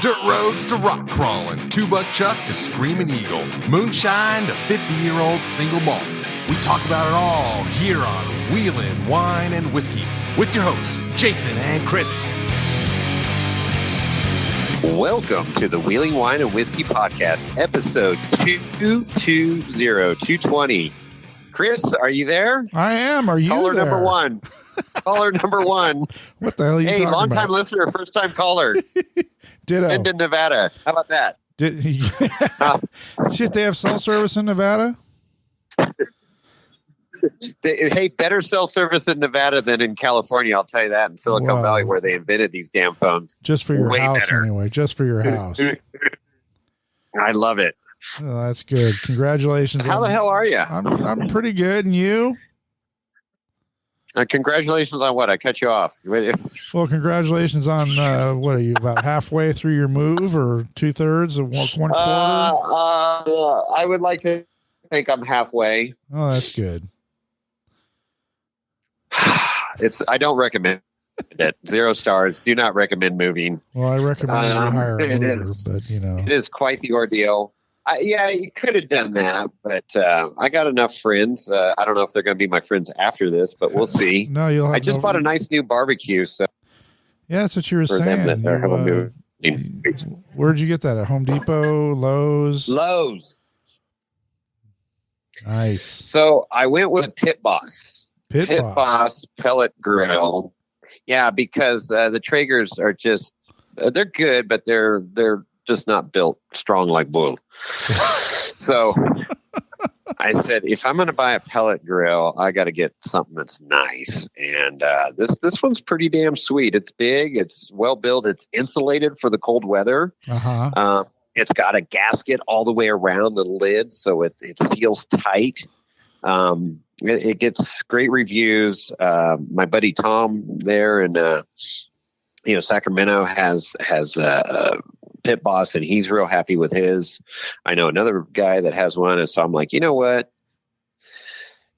Dirt roads to rock crawling, two-buck chuck to screaming eagle, moonshine to 50-year-old single malt. We talk about it all here on Wheelin' Wine and Whiskey with your hosts, Jason and Chris. Welcome to the Wheeling Wine and Whiskey Podcast, episode 220. Chris, are you there? I am. Are you Caller there? number one. Caller number one. What the hell are you talking about? Hey, long-time listener, first-time caller. Ditto. Into Nevada. How about that? Shit, they have cell service in Nevada? Hey, better cell service in Nevada than in California, I'll tell you that, in Silicon Valley, where they invented these damn phones. Just for your Way house, better. anyway. Just for your house. I love it. Oh, that's good. Congratulations. How the hell are you? I'm pretty good. And you? Congratulations on what? I cut you off. Well, congratulations on, what are you, about halfway through your move or two-thirds of one quarter? I would like to think I'm halfway. Oh, that's good. I don't recommend it. 0 stars. Do not recommend moving. Well, I recommend you hire a mover, but it is quite the ordeal. Yeah, you could have done that, but I got enough friends. I don't know if they're going to be my friends after this, but we'll see. No, you'll have I just bought a nice new barbecue. So yeah, that's what you were for saying. them that have a move. Where'd you get that? At Home Depot, Lowe's? Nice. So I went with Pit Boss. Pit Boss pellet grill. Yeah, because the Traegers are just they're good, but they're just not built strong like bull. So I said, if I'm going to buy a pellet grill, I got to get something that's nice. And this one's pretty damn sweet. It's big. It's well built. It's insulated for the cold weather. Uh-huh. It's got a gasket all the way around the lid, so it seals tight. It gets great reviews. My buddy Tom there in Sacramento has Pit Boss, and he's real happy with his. I know another guy that has one, and so I'm like, you know what?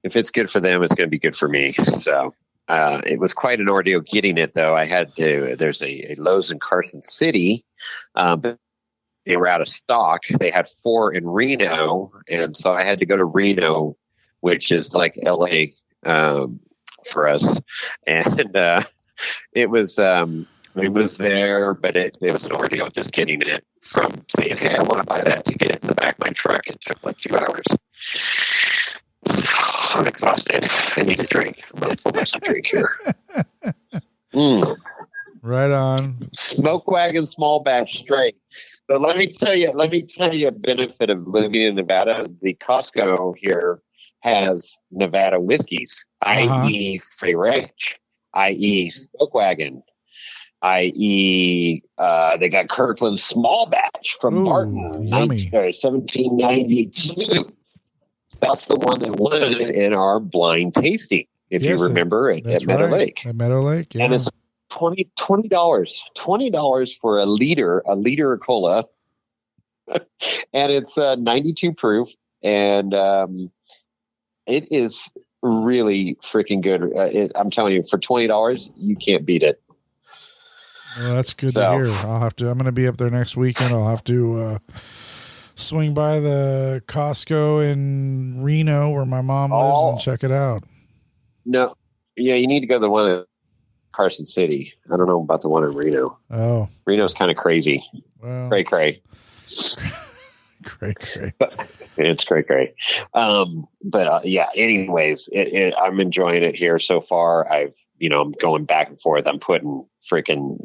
If it's good for them, it's going to be good for me. So it was quite an ordeal getting it, though. I had to. There's a Lowe's in Carson City, but they were out of stock. They had 4 in Reno, and so I had to go to Reno, which is like LA for us. And it was there, but it was an ordeal just getting it from saying, hey, I want to buy that to get it in the back of my truck. It took like 2 hours. I'm exhausted. I need a drink. I'm going to pour some drink here. Right on. Smoke wagon, small batch, straight. So let me tell you a benefit of living in Nevada. The Costco here has Nevada whiskeys, i.e. Free Range, i.e. Smoke Wagon, i.e. They got Kirkland Small Batch from Barton, 1792. That's the one that won in our blind tasting, if you remember, at Meadow Lake. At Meadow Lake, yeah. And it's $20 for a liter of cola, and it's 92 proof, and it is really freaking good. I'm telling you, for $20, you can't beat it. Well, that's good to hear. I'm going to be up there next weekend. I'll have to swing by the Costco in Reno where my mom lives and check it out. No. Yeah, you need to go to the one in Carson City. I don't know about the one in Reno. Oh. Reno's kind of crazy. Well, cray. Cray. But it's cray. Yeah, anyways, I'm enjoying it here so far. I'm going back and forth. I'm putting freaking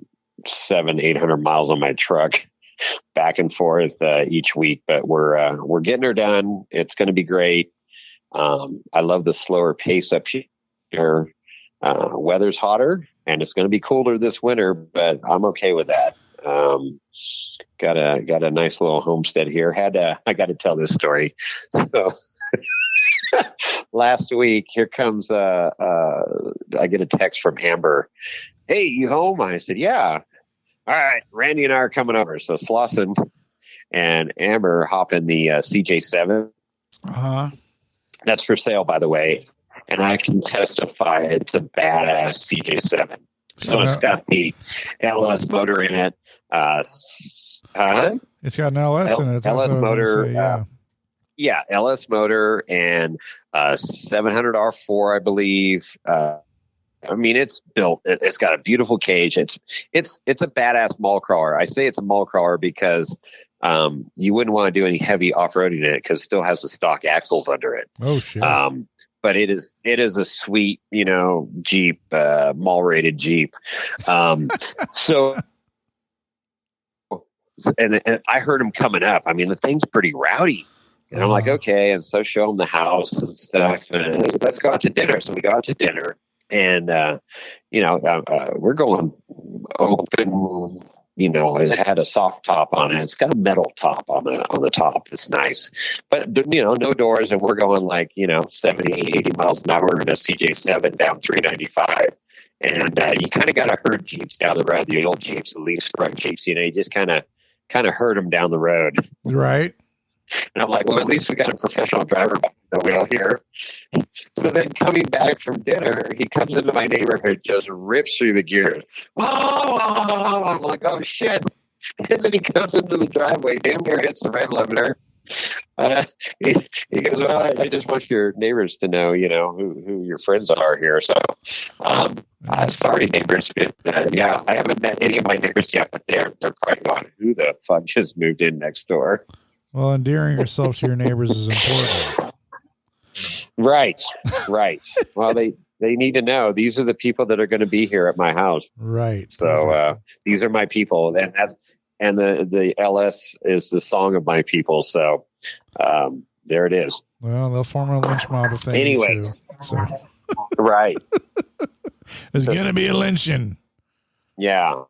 700-800 miles on my truck back and forth each week, but we're getting her done. It's going to be great. I love the slower pace up here. Weather's hotter and it's going to be cooler this winter, but I'm okay with that. Got a nice little homestead here. I got to tell this story. So last week, here comes I get a text from Amber. Hey, you home? I said, yeah. All right, Randy and I are coming over. So Slauson and Amber hop in the CJ7. Uh-huh. That's for sale, by the way. And I can testify it's a badass CJ7. So it's got the LS motor in it. It's got an LS in it. LS motor. Say, yeah, LS motor and 700 R4, I believe. I mean, it's built. It's got a beautiful cage. It's a badass mall crawler. I say it's a mall crawler because you wouldn't want to do any heavy off roading in it because it still has the stock axles under it. Oh shit! But it is a sweet, Jeep, mall rated Jeep. So. And I heard him coming up. I mean, the thing's pretty rowdy. And I'm like, okay. And so show him the house and stuff. And hey, let's go out to dinner. So we go out to dinner. And, we're going open. It had a soft top on it. It's got a metal top on the top. It's nice. But, no doors. And we're going 70, 80 miles an hour in a CJ7 down 395. And you kind of got to herd Jeeps down the road. The old Jeeps, the least front Jeeps, you just kind of herd them down the road. Right. And I'm like, well, at least we got a professional driver behind the wheel here. So then coming back from dinner, he comes into my neighborhood, just rips through the gears. Oh, I'm like, oh shit. And then he comes into the driveway, damn near hits the red limiter. He goes, well, I just want your neighbors to know, who your friends are here. So, sorry, neighbors. But, yeah, I haven't met any of my neighbors yet, but they're probably going, who the fuck just moved in next door? Well, endearing yourself to your neighbors is important. Right. Well, they need to know these are the people that are going to be here at my house. Right. So these are my people, and the LS is the song of my people. So there it is. Well, they'll form a lynch mob if they anyway. need to, so. Right. There's going to be a lynching. Yeah.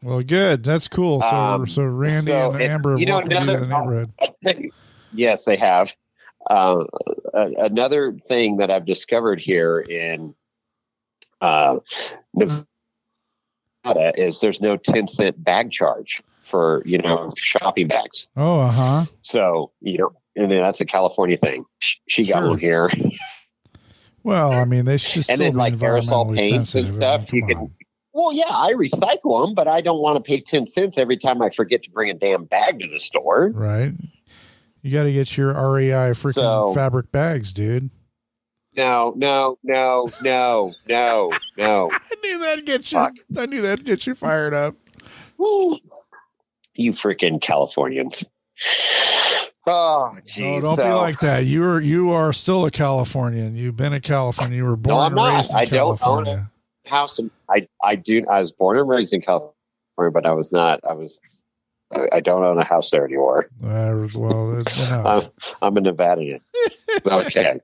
Well, good. That's cool. So Randy and Amber have welcomed you to the neighborhood. Yes, they have. Another thing that I've discovered here in Nevada is there's no 10-cent bag charge for, shopping bags. Oh, uh-huh. So, and that's a California thing. She got one here. Well, I mean, they should and still then be aerosol paints and stuff. You can. Well, yeah, I recycle them, but I don't want to pay 10 cents every time I forget to bring a damn bag to the store. Right. You got to get your REI freaking fabric bags, dude. No. I knew that'd get you. I knew that'd get you fired up. You freaking Californians. Oh, geez. No, don't be like that. You are still a Californian. You've been a Californian. You were born and raised in California. Don't own a house. I was born and raised in California, but I was not. I don't own a house there anymore. Well, I'm a Nevadian. Okay.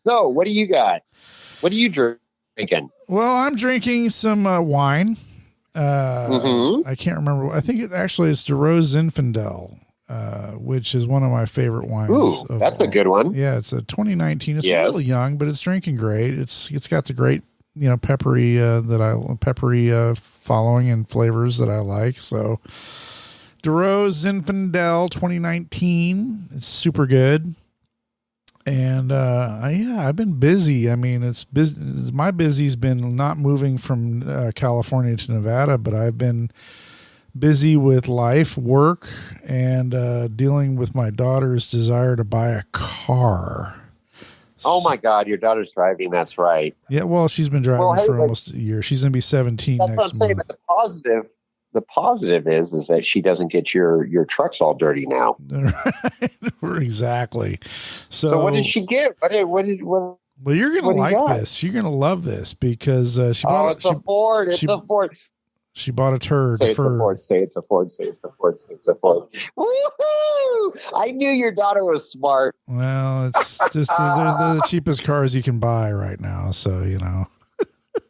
So, what do you got? What are you drinking? Well, I'm drinking some wine. I can't remember. I think it actually is DeRose Zinfandel, which is one of my favorite wines. Ooh, that's a good one. Yeah, it's a 2019. It's a little young, but it's drinking great. It's got the great, peppery following and flavors that I like. So DeRose Zinfandel 2019. It's super good. And I've been busy. I mean, it's busy. My busy's been not moving from California to Nevada, but I've been busy with life, work, and dealing with my daughter's desire to buy a car. Oh my God, your daughter's driving. That's right. Yeah, well, she's been driving for almost a year. She's going to be 17 next month. That's what I'm saying. But the positive is that she doesn't get your trucks all dirty now. Exactly. So what did she get? What well, you're going to like this. You're going to love this because she bought it's a Ford. It's a Ford. She bought a turd. Say it's a Ford. Say it's a Ford. Say it's a Ford. Say it's a Ford. Woohoo! I knew your daughter was smart. Well, it's just they're the cheapest cars you can buy right now. So,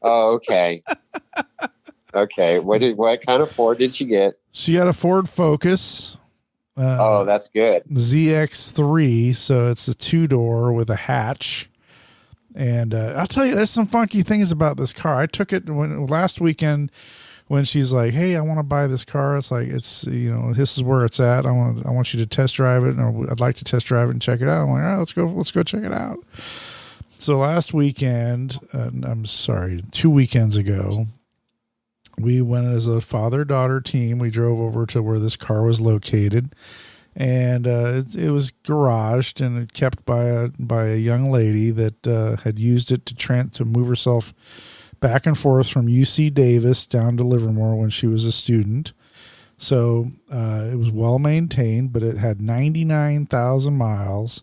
Oh, okay. Okay. What kind of Ford did she get? She got a Ford Focus. That's good. ZX3. So it's a 2-door with a hatch. And I'll tell you, there's some funky things about this car. I took it last weekend when she's like, "Hey, I want to buy this car." It's like, this is where it's at. I want you to test drive it, and I'd like to test drive it and check it out. I'm like, all right, let's go check it out. So last weekend, 2 weekends ago, we went as a father-daughter team. We drove over to where this car was located, and it was garaged and kept by a young lady that had used it to move herself back and forth from UC Davis down to Livermore when she was a student. So it was well maintained, but it had 99,000 miles,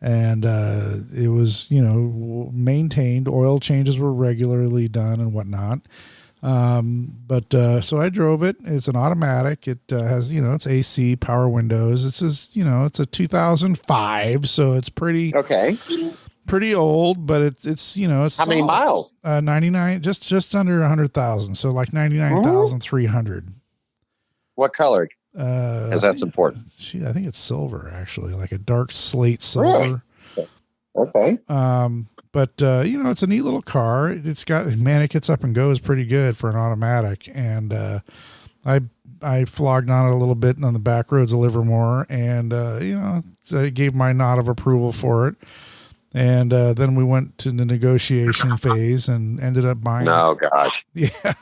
and it was, maintained. Oil changes were regularly done and whatnot. So I drove it. It's an automatic. It has, it's AC, power windows. It's just, it's a 2005, so it's pretty old, but it's how many miles? 99, just under 100,000. So like 99,300. What color? Because that's important. I think it's silver, actually, like a dark slate silver. Really? Okay. But it's a neat little car. It gets up and goes pretty good for an automatic. And I flogged on it a little bit on the back roads of Livermore, and so I gave my nod of approval for it. And then we went to the negotiation phase and ended up buying. Oh gosh. Yeah.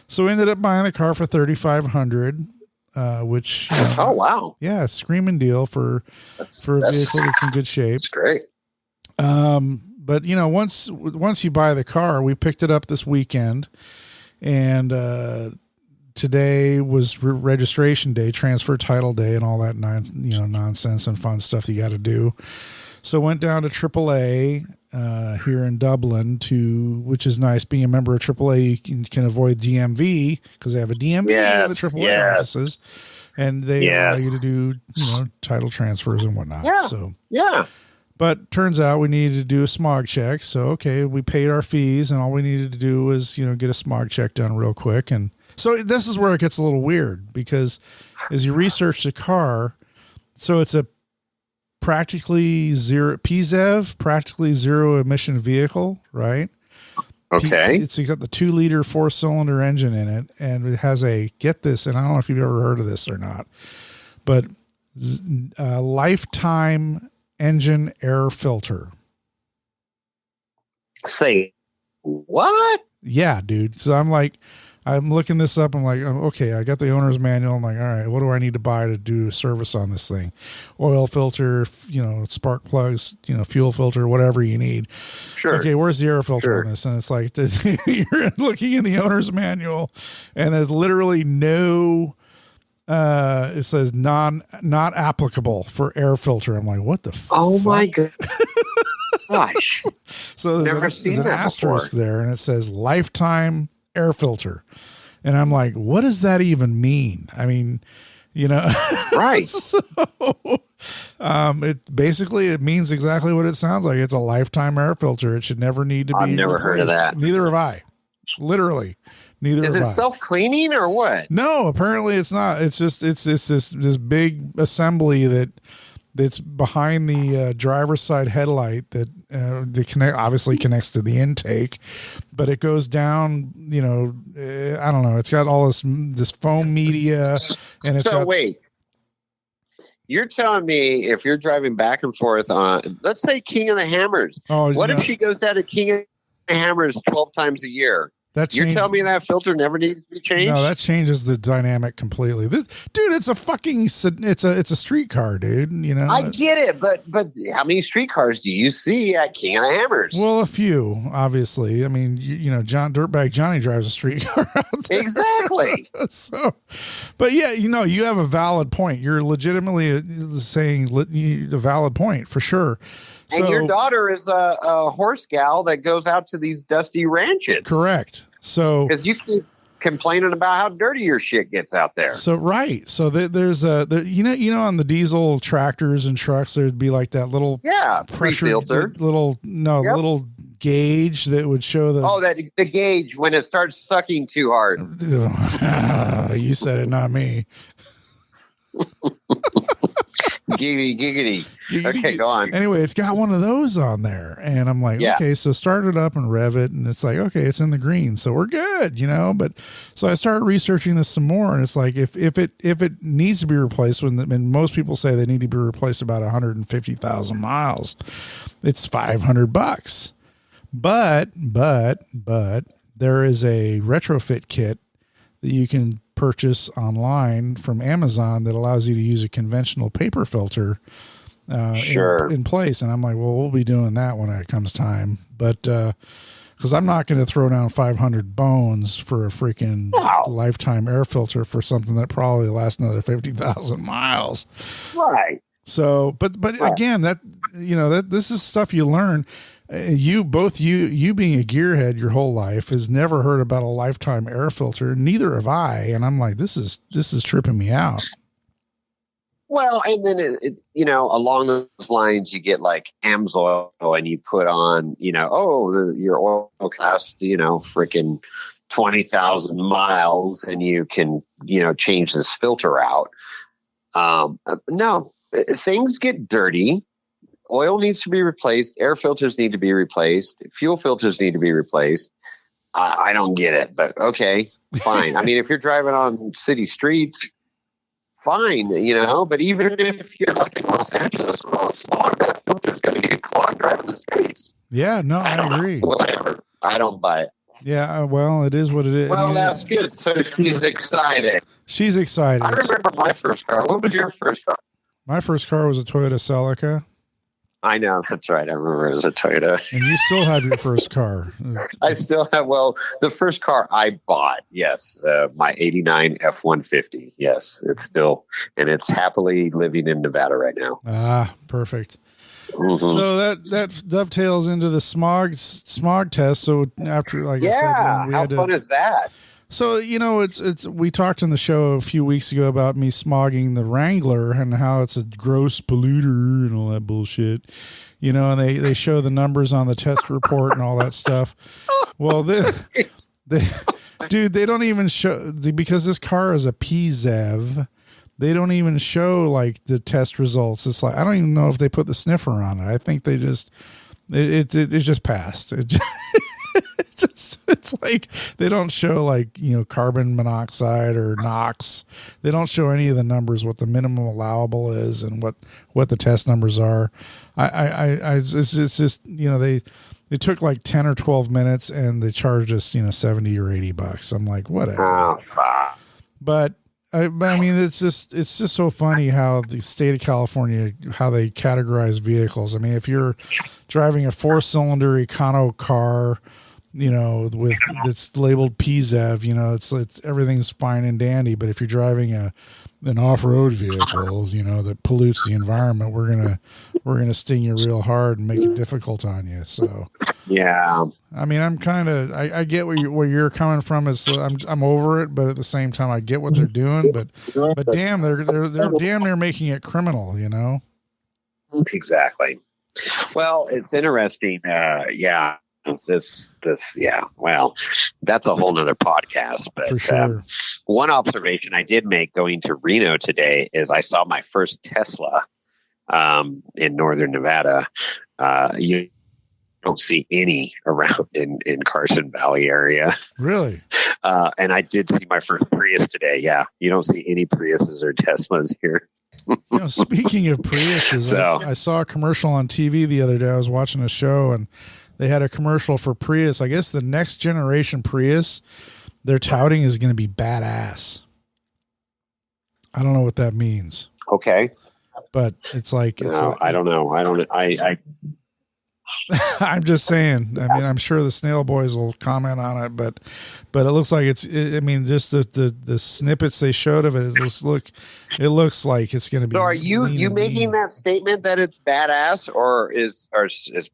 So we ended up buying the car for $3,500, which oh wow, yeah, screaming deal for a vehicle that's in good shape. It's great. But once you buy the car, we picked it up this weekend, and today was registration day, transfer title day, and all that nonsense and fun stuff you got to do. So went down to AAA here in Dublin, which is nice. Being a member of AAA, you can avoid DMV because they have a DMV in the AAA offices, and they allow you to do title transfers and whatnot. Yeah. So yeah. But turns out we needed to do a smog check. So okay, we paid our fees, and all we needed to do was get a smog check done real quick. And so this is where it gets a little weird, because as you research the car, so it's a practically zero PZEV, practically zero emission vehicle, right? Okay. It's got the 2-liter 4-cylinder engine in it, and it has get this, and I don't know if you've ever heard of this or not, but lifetime engine air filter. Say what? Yeah, dude. So I'm looking this up. I'm like, okay, I got the owner's manual. I'm like, all right, what do I need to buy to do a service on this thing? Oil filter, spark plugs, fuel filter, whatever you need. Sure. Okay, where's the air filter on this? And it's like, you're looking in the owner's manual, and there's literally no, it says not applicable for air filter. I'm like, what the fuck? Oh my God. Gosh. So there's an asterisk there, and it says lifetime air filter, and I'm like, what does that even mean? I mean, right. So, it means exactly what it sounds like. It's a lifetime air filter. It should never need to be. I've never heard of that. Neither have I. Literally, neither. Is it self-cleaning or what? No, apparently it's not. It's just it's this big assembly that's behind the driver's side headlight that obviously connects to the intake, but it goes down, I don't know. It's got all this foam media. And wait, you're telling me if you're driving back and forth on, let's say King of the Hammers. What if she goes down to King of the Hammers 12 times a year? You're telling me that filter never needs to be changed? No, that changes the dynamic completely. Dude, it's a fucking, it's a street car, dude. I get it, but how many street cars do you see at King of the Hammers? Well, a few, obviously. I mean, Dirtbag Johnny drives a street car out there. Exactly. So, but yeah, you have a valid point. You're legitimately saying a valid point for sure. And your daughter is a horse gal that goes out to these dusty ranches. Correct. So because you keep complaining about how dirty your shit gets out there. So right. So there's on the diesel tractors and trucks, there'd be like that little pressure filter, little gauge that would show the gauge when it starts sucking too hard. You said it, not me. Giggity. Okay, go on. Anyway, it's got one of those on there, and I'm like, okay, so start it up and rev it, and it's like, okay, it's in the green, so we're good, But so I started researching this some more, and it's like if it needs to be replaced, and most people say they need to be replaced about 150,000 miles, it's $500. But there is a retrofit kit that you can purchase online from Amazon that allows you to use a conventional paper filter in place. And I'm like, well, we'll be doing that when it comes time. But, cause I'm not going to throw down 500 bones for a freaking lifetime air filter for something that probably lasts another 50,000 miles. Right. So, but again, that, this is stuff you learn. You being a gearhead your whole life has never heard about a lifetime air filter. Neither have I. And I'm like, this is tripping me out. Well, and then, along those lines, you get like AMSOIL and you put on, your oil costs, freaking 20,000 miles and you can, change this filter out. No, things get dirty. Oil needs to be replaced. Air filters need to be replaced. Fuel filters need to be replaced. I don't get it, but okay, fine. I mean, if you're driving on city streets, fine, but even if you're like in Los Angeles with all the smog, that filter's going to get clogged driving the streets. Yeah, no, I agree. Whatever. I don't buy it. Yeah, well, it is what it is. Well, that's good. So she's excited. She's excited. I remember my first car. What was your first car? My first car was a Toyota Celica. I know, that's right. I remember it was a Toyota. And you still have your first car. I still have, the first car I bought, yes, my 89 F-150. Yes, it's still, and it's happily living in Nevada right now. Ah, perfect. Mm-hmm. So that dovetails into the smog test. So after, like I said, how fun is that? So, it's we talked on the show a few weeks ago about me smogging the Wrangler and how it's a gross polluter and all that bullshit, and they show the numbers on the test report and all that stuff. Well, dude, they don't even show, because this car is a PZEV, they don't even show like the test results. It's like, I don't even know if they put the sniffer on it. I think they just, it just passed. It's like they don't show like carbon monoxide or NOx. They don't show any of the numbers, what the minimum allowable is and what the test numbers are. It's just they took like 10 or 12 minutes and they charged us $70 or $80. I'm like, whatever. But I mean, it's just so funny how the state of California, how they categorize vehicles. I mean, if you're driving a 4-cylinder econo car, with it's labeled PZEV, it's everything's fine and dandy. But if you're driving an off-road vehicle, that pollutes the environment, we're gonna sting you real hard and make it difficult on you. So yeah, I mean, I'm kind of I get where you're coming from. Is I'm over it, but at the same time, I get what they're doing. But damn, they're damn near making it criminal. Exactly. Well, it's interesting. Yeah. Well, that's a whole nother podcast, but for sure. One observation I did make going to Reno today is I saw my first Tesla in northern Nevada. You don't see any around in Carson Valley area. Really? And I did see my first Prius today. Yeah. You don't see any Priuses or Teslas here. Speaking of Priuses, I saw a commercial on TV the other day. I was watching a show and they had a commercial for Prius. I guess the next generation Prius they're touting is going to be badass. I don't know what that means. Okay. But it's like, I don't know. I'm just saying, I mean, I'm sure the Snail Boys will comment on it, but it looks like I mean, just the snippets they showed of it, it looks like it's going to be. So are you making that statement that it's badass, or is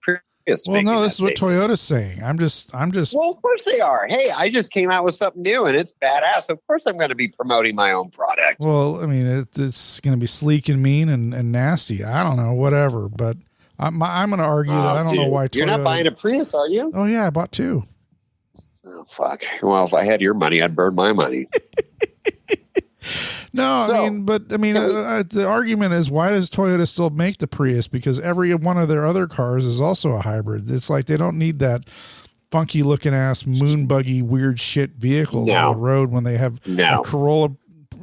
Prius? Well, no, this is what Toyota's saying. I'm just. Well, of course they are. Hey, I just came out with something new and it's badass. Of course I'm going to be promoting my own product. Well, I mean, it's going to be sleek and mean and nasty. I don't know, whatever. But I'm going to argue that I don't know why Toyota. You're not buying a Prius, are you? Oh, yeah, I bought two. Oh, fuck. Well, if I had your money, I'd burn my money. No, the argument is, why does Toyota still make the Prius? Because every one of their other cars is also a hybrid. It's like they don't need that funky looking ass moon buggy weird shit vehicle on the road when they have a Corolla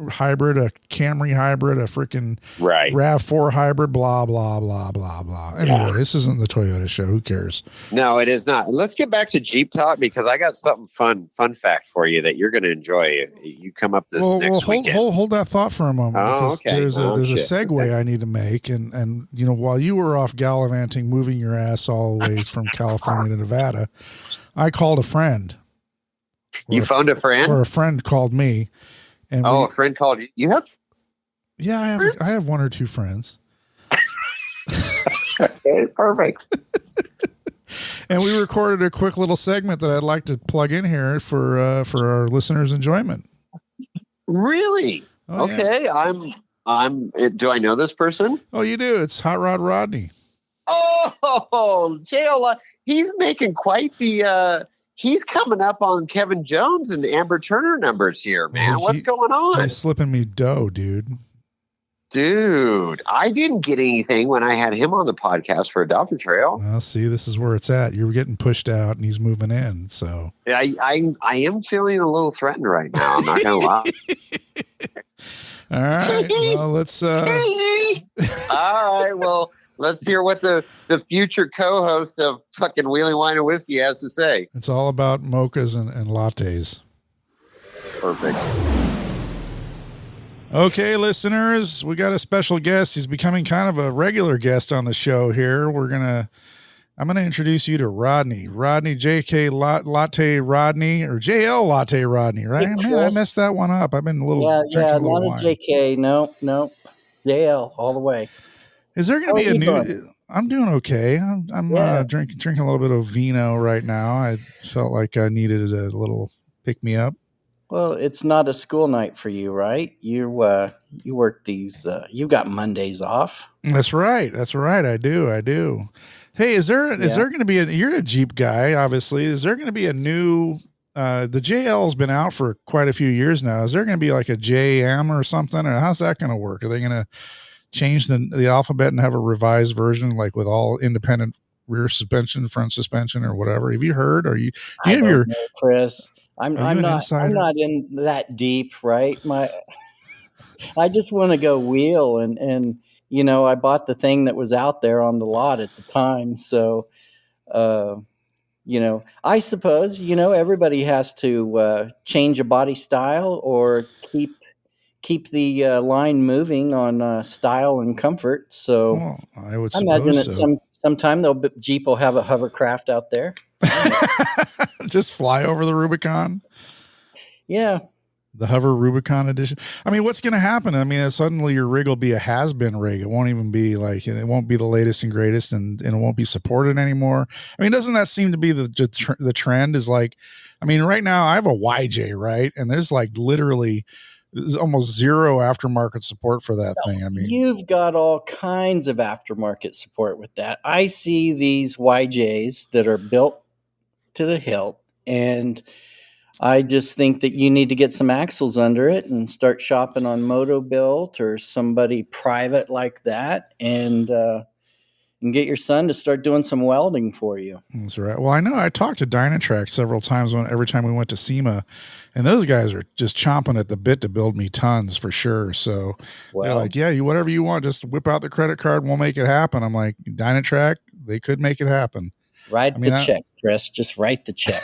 hybrid, a Camry hybrid, a freaking RAV4 hybrid, blah, blah, blah, blah, blah. Anyway, this isn't the Toyota show. Who cares? No, it is not. Let's get back to Jeep talk because I got something fun fact for you that you're going to enjoy. You come up this next weekend. Hold that thought for a moment. Oh, okay. There's a segue I need to make. And while you were off gallivanting, moving your ass all the way from California to Nevada, I called a friend. You phoned a friend? Or a friend called me. And a friend called you? You have? Yeah, I have one or two friends. Okay, perfect. And we recorded a quick little segment that I'd like to plug in here for our listeners' enjoyment. Really? Oh, okay. Yeah. Do I know this person? Oh, you do. It's Hot Rod Rodney. Oh, JL. He's making quite the, he's coming up on Kevin Jones and Amber Turner numbers here, man. What's going on? He's slipping me dough, dude. Dude, I didn't get anything when I had him on the podcast for Pardoe Trail. Well, see, this is where it's at. You're getting pushed out and he's moving in. So yeah, I am feeling a little threatened right now. I'm not going to lie. All right. Well, let's, all right. Well, let's hear what the future co-host of fucking Wheeling Wine and Whiskey has to say. It's all about mochas and lattes. Perfect. Okay, listeners, we got a special guest. He's becoming kind of a regular guest on the show here. I'm going to introduce you to Rodney. Rodney, JK Latte Rodney, or JL Latte Rodney, right? Man, I messed that one up. I've been a little not a JK. No. JL all the way. Is there going to be a new? I'm doing okay. I'm drinking a little bit of vino right now. I felt like I needed a little pick me up. Well, it's not a school night for you, right? You work these. You've got Mondays off. That's right. I do. Hey, is there going to be you're a Jeep guy, obviously. Is there going to be a new? The JL's been out for quite a few years now. Is there going to be like a JM or something? Or how's that going to work? Are they going to change the alphabet and have a revised version, like with all independent rear suspension, front suspension, or whatever? Have you heard? Do you have your Chris? I'm not in that deep, right? I just want to go wheel and I bought the thing that was out there on the lot at the time. So, I suppose, everybody has to change a body style or keep the line moving on style and comfort. So I would imagine that sometime Jeep will have a hovercraft out there. Just fly over the Rubicon. Yeah. The Hover Rubicon edition. I mean, what's going to happen? I mean, suddenly your rig will be a has-been rig. It won't even be it won't be the latest and greatest and it won't be supported anymore. I mean, doesn't that seem to be the trend is like, I mean, right now I have a YJ, right? And there's literally there's almost zero aftermarket support for that thing. I mean, you've got all kinds of aftermarket support with that. I see these YJs that are built to the hilt, and I just think that you need to get some axles under it and start shopping on Moto Built or somebody private like that, and get your son to start doing some welding for you. That's right. Well, I know I talked to Dynatrack several times every time we went to SEMA, and those guys are just chomping at the bit to build me tons for sure. So they're like, yeah, whatever you want, just whip out the credit card and we'll make it happen. I'm like, Dynatrack, they could make it happen. Write the check, Chris. Just write the check.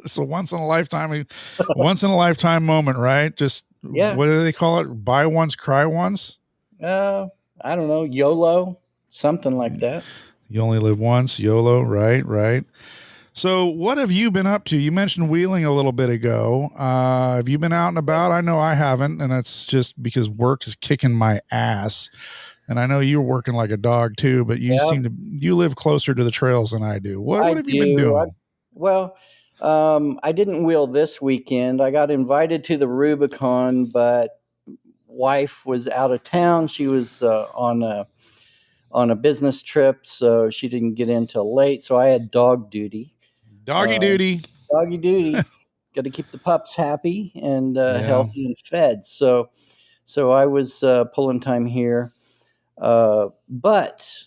So once in a lifetime moment, right? Just what do they call it? Buy once, cry once. I don't know, YOLO, something like that. You only live once, YOLO, right. So what have you been up to? You mentioned wheeling a little bit ago. Have you been out and about? I know I haven't, and that's just because work is kicking my ass. And I know you're working like a dog too, but you you live closer to the trails than I do. What have you been doing? I didn't wheel this weekend. I got invited to the Rubicon, but wife was out of town. She was on a business trip, so she didn't get in till late. So I had dog duty. Doggy duty. Got to keep the pups happy and healthy and fed. So I was pulling time here. But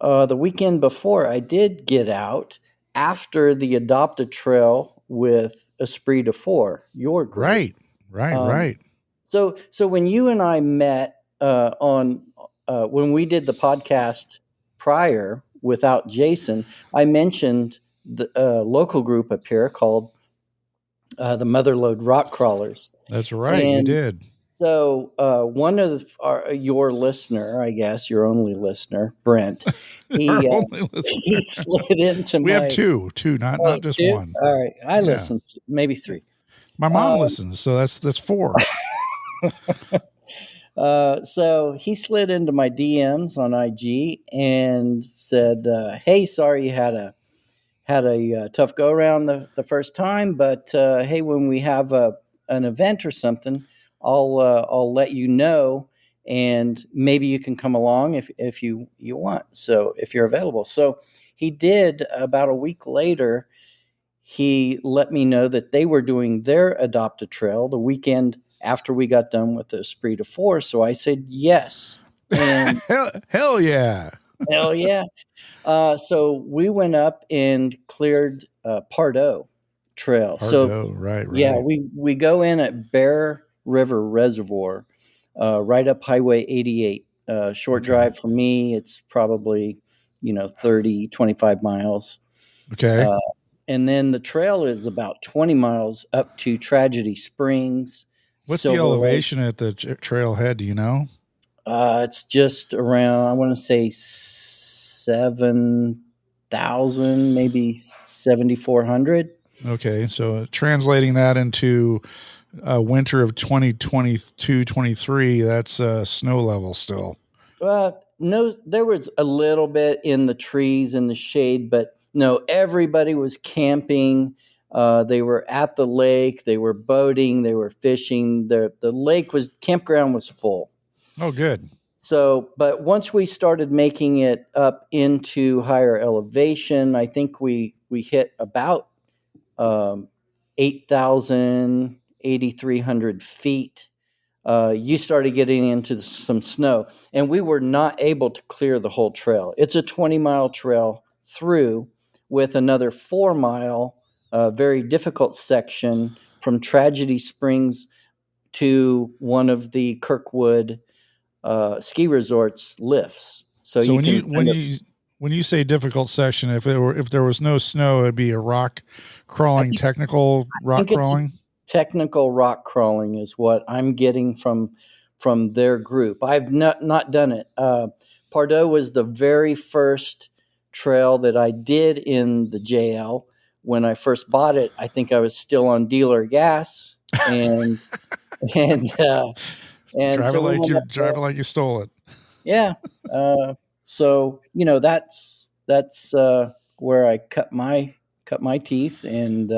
the weekend before, I did get out after the Pardoe Trail with Esprit de Four, your group. Right. So when you and I met on when we did the podcast prior without Jason, I mentioned the local group up here called the Mother Lode Rock Crawlers. That's right. And you did. So one of your listener, I guess your only listener, Brent, he he slid into we have two, not just two? one. All right, I listened to maybe three. My mom listens, so that's four. So he slid into my DMs on IG and said, "Hey, sorry you had a tough go around the first time, but hey, when we have an event or something, I'll let you know, and maybe you can come along if you want. So if you're available." So he did. About a week later, he let me know that they were doing their Adopt a Trail the weekend after we got done with the Esprit de Force. So I said yes. And hell yeah. Hell yeah. So we went up and cleared Pardoe Trail. Pardoe, right. Yeah, we go in at Bear River Reservoir, right up Highway 88. Short drive for me. It's probably, 25 miles. Okay. And then the trail is about 20 miles up to Tragedy Springs. What's Silver the elevation Lake. at the trailhead? Do you know? It's just around, I want to say 7,000, maybe 7,400. Okay, so translating that into winter of 2022-23, that's snow level still. No, there was a little bit in the trees and the shade, but no, everybody was camping. They were at the lake. They were boating. They were fishing. The campground was full. Oh, good. So, but once we started making it up into higher elevation, I think we hit about 8,000, 8,300 feet. You started getting into some snow, and we were not able to clear the whole trail. It's a 20-mile trail through with another 4-mile, very difficult section from Tragedy Springs to one of the Kirkwood ski resorts lifts. So when you say difficult section, if there was no snow, it'd be a rock crawling, technical rock crawling. Technical rock crawling is what I'm getting from their group. I've not done it. Pardoe was the very first trail that I did in the JL. When I first bought it, I think I was still on dealer gas, and driving like you stole it. Yeah. So that's where I cut my teeth, and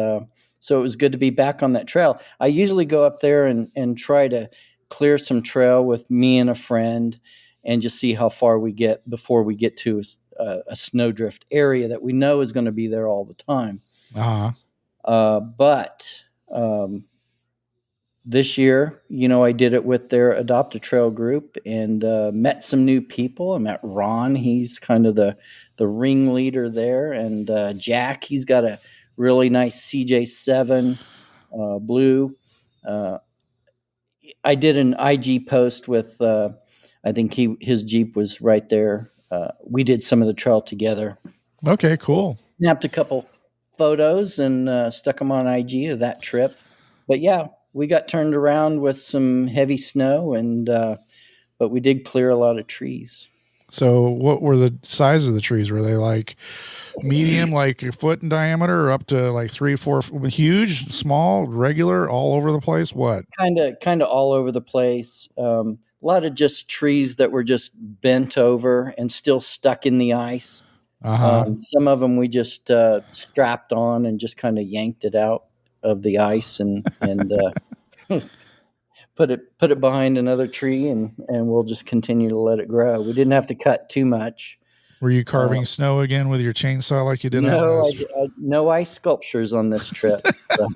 so it was good to be back on that trail. I usually go up there and try to clear some trail with me and a friend, and just see how far we get before we get to a snowdrift area that we know is going to be there all the time. But this year, I did it with their Adopt a Trail group, and met some new people. I met Ron. He's kind of the ringleader there. And Jack, he's got a really nice CJ7 blue. I did an IG post with, I think his Jeep was right there. We did some of the trail together. Okay, cool. Snapped a couple photos and stuck them on IG of that trip. But yeah, we got turned around with some heavy snow, but we did clear a lot of trees. So what were the size of the trees? Were they like medium, like a foot in diameter, or up to like 3-4, huge, small, regular, all over the place? What? Kind of all over the place. A lot of just trees that were just bent over and still stuck in the ice. Some of them we just strapped on and just kind of yanked it out of the ice and put it behind another tree, and we'll just continue to let it grow. We didn't have to cut too much. Were you carving snow again with your chainsaw like you did? No, no ice sculptures on this trip. So.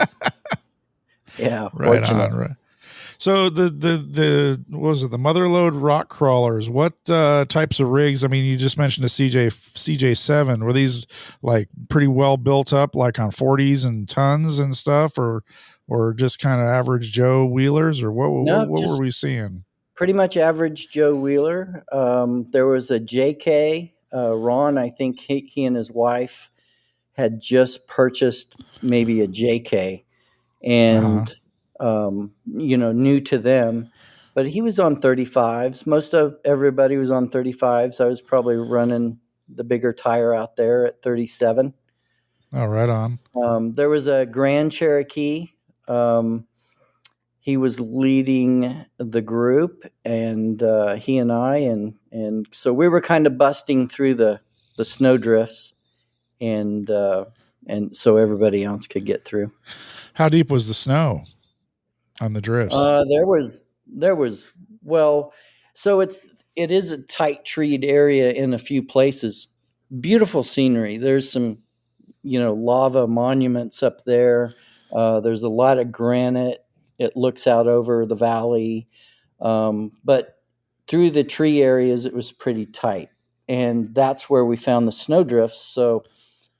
Yeah, right on. Right. So the what was it? The Mother Lode Rock Crawlers. What types of rigs? I mean, you just mentioned a CJ7. Were these like pretty well built up, like on 40s and tons and stuff, or or just kind of average Joe wheelers, or what No, were we seeing? Pretty much average Joe wheeler. There was a JK, Ron, I think he and his wife had just purchased maybe a JK, and new to them, but he was on 35s. Most of everybody was on 35s. I was probably running the bigger tire out there at 37. Oh, right on. There was a Grand Cherokee. He was leading the group, and he and I, and so we were kind of busting through the snow drifts, and so everybody else could get through. How deep was the snow on the drifts? There was so it is a tight treed area in a few places. Beautiful scenery. There's some lava monuments up there. There's a lot of granite. It looks out over the valley, but through the tree areas it was pretty tight, and that's where we found the snow drifts. So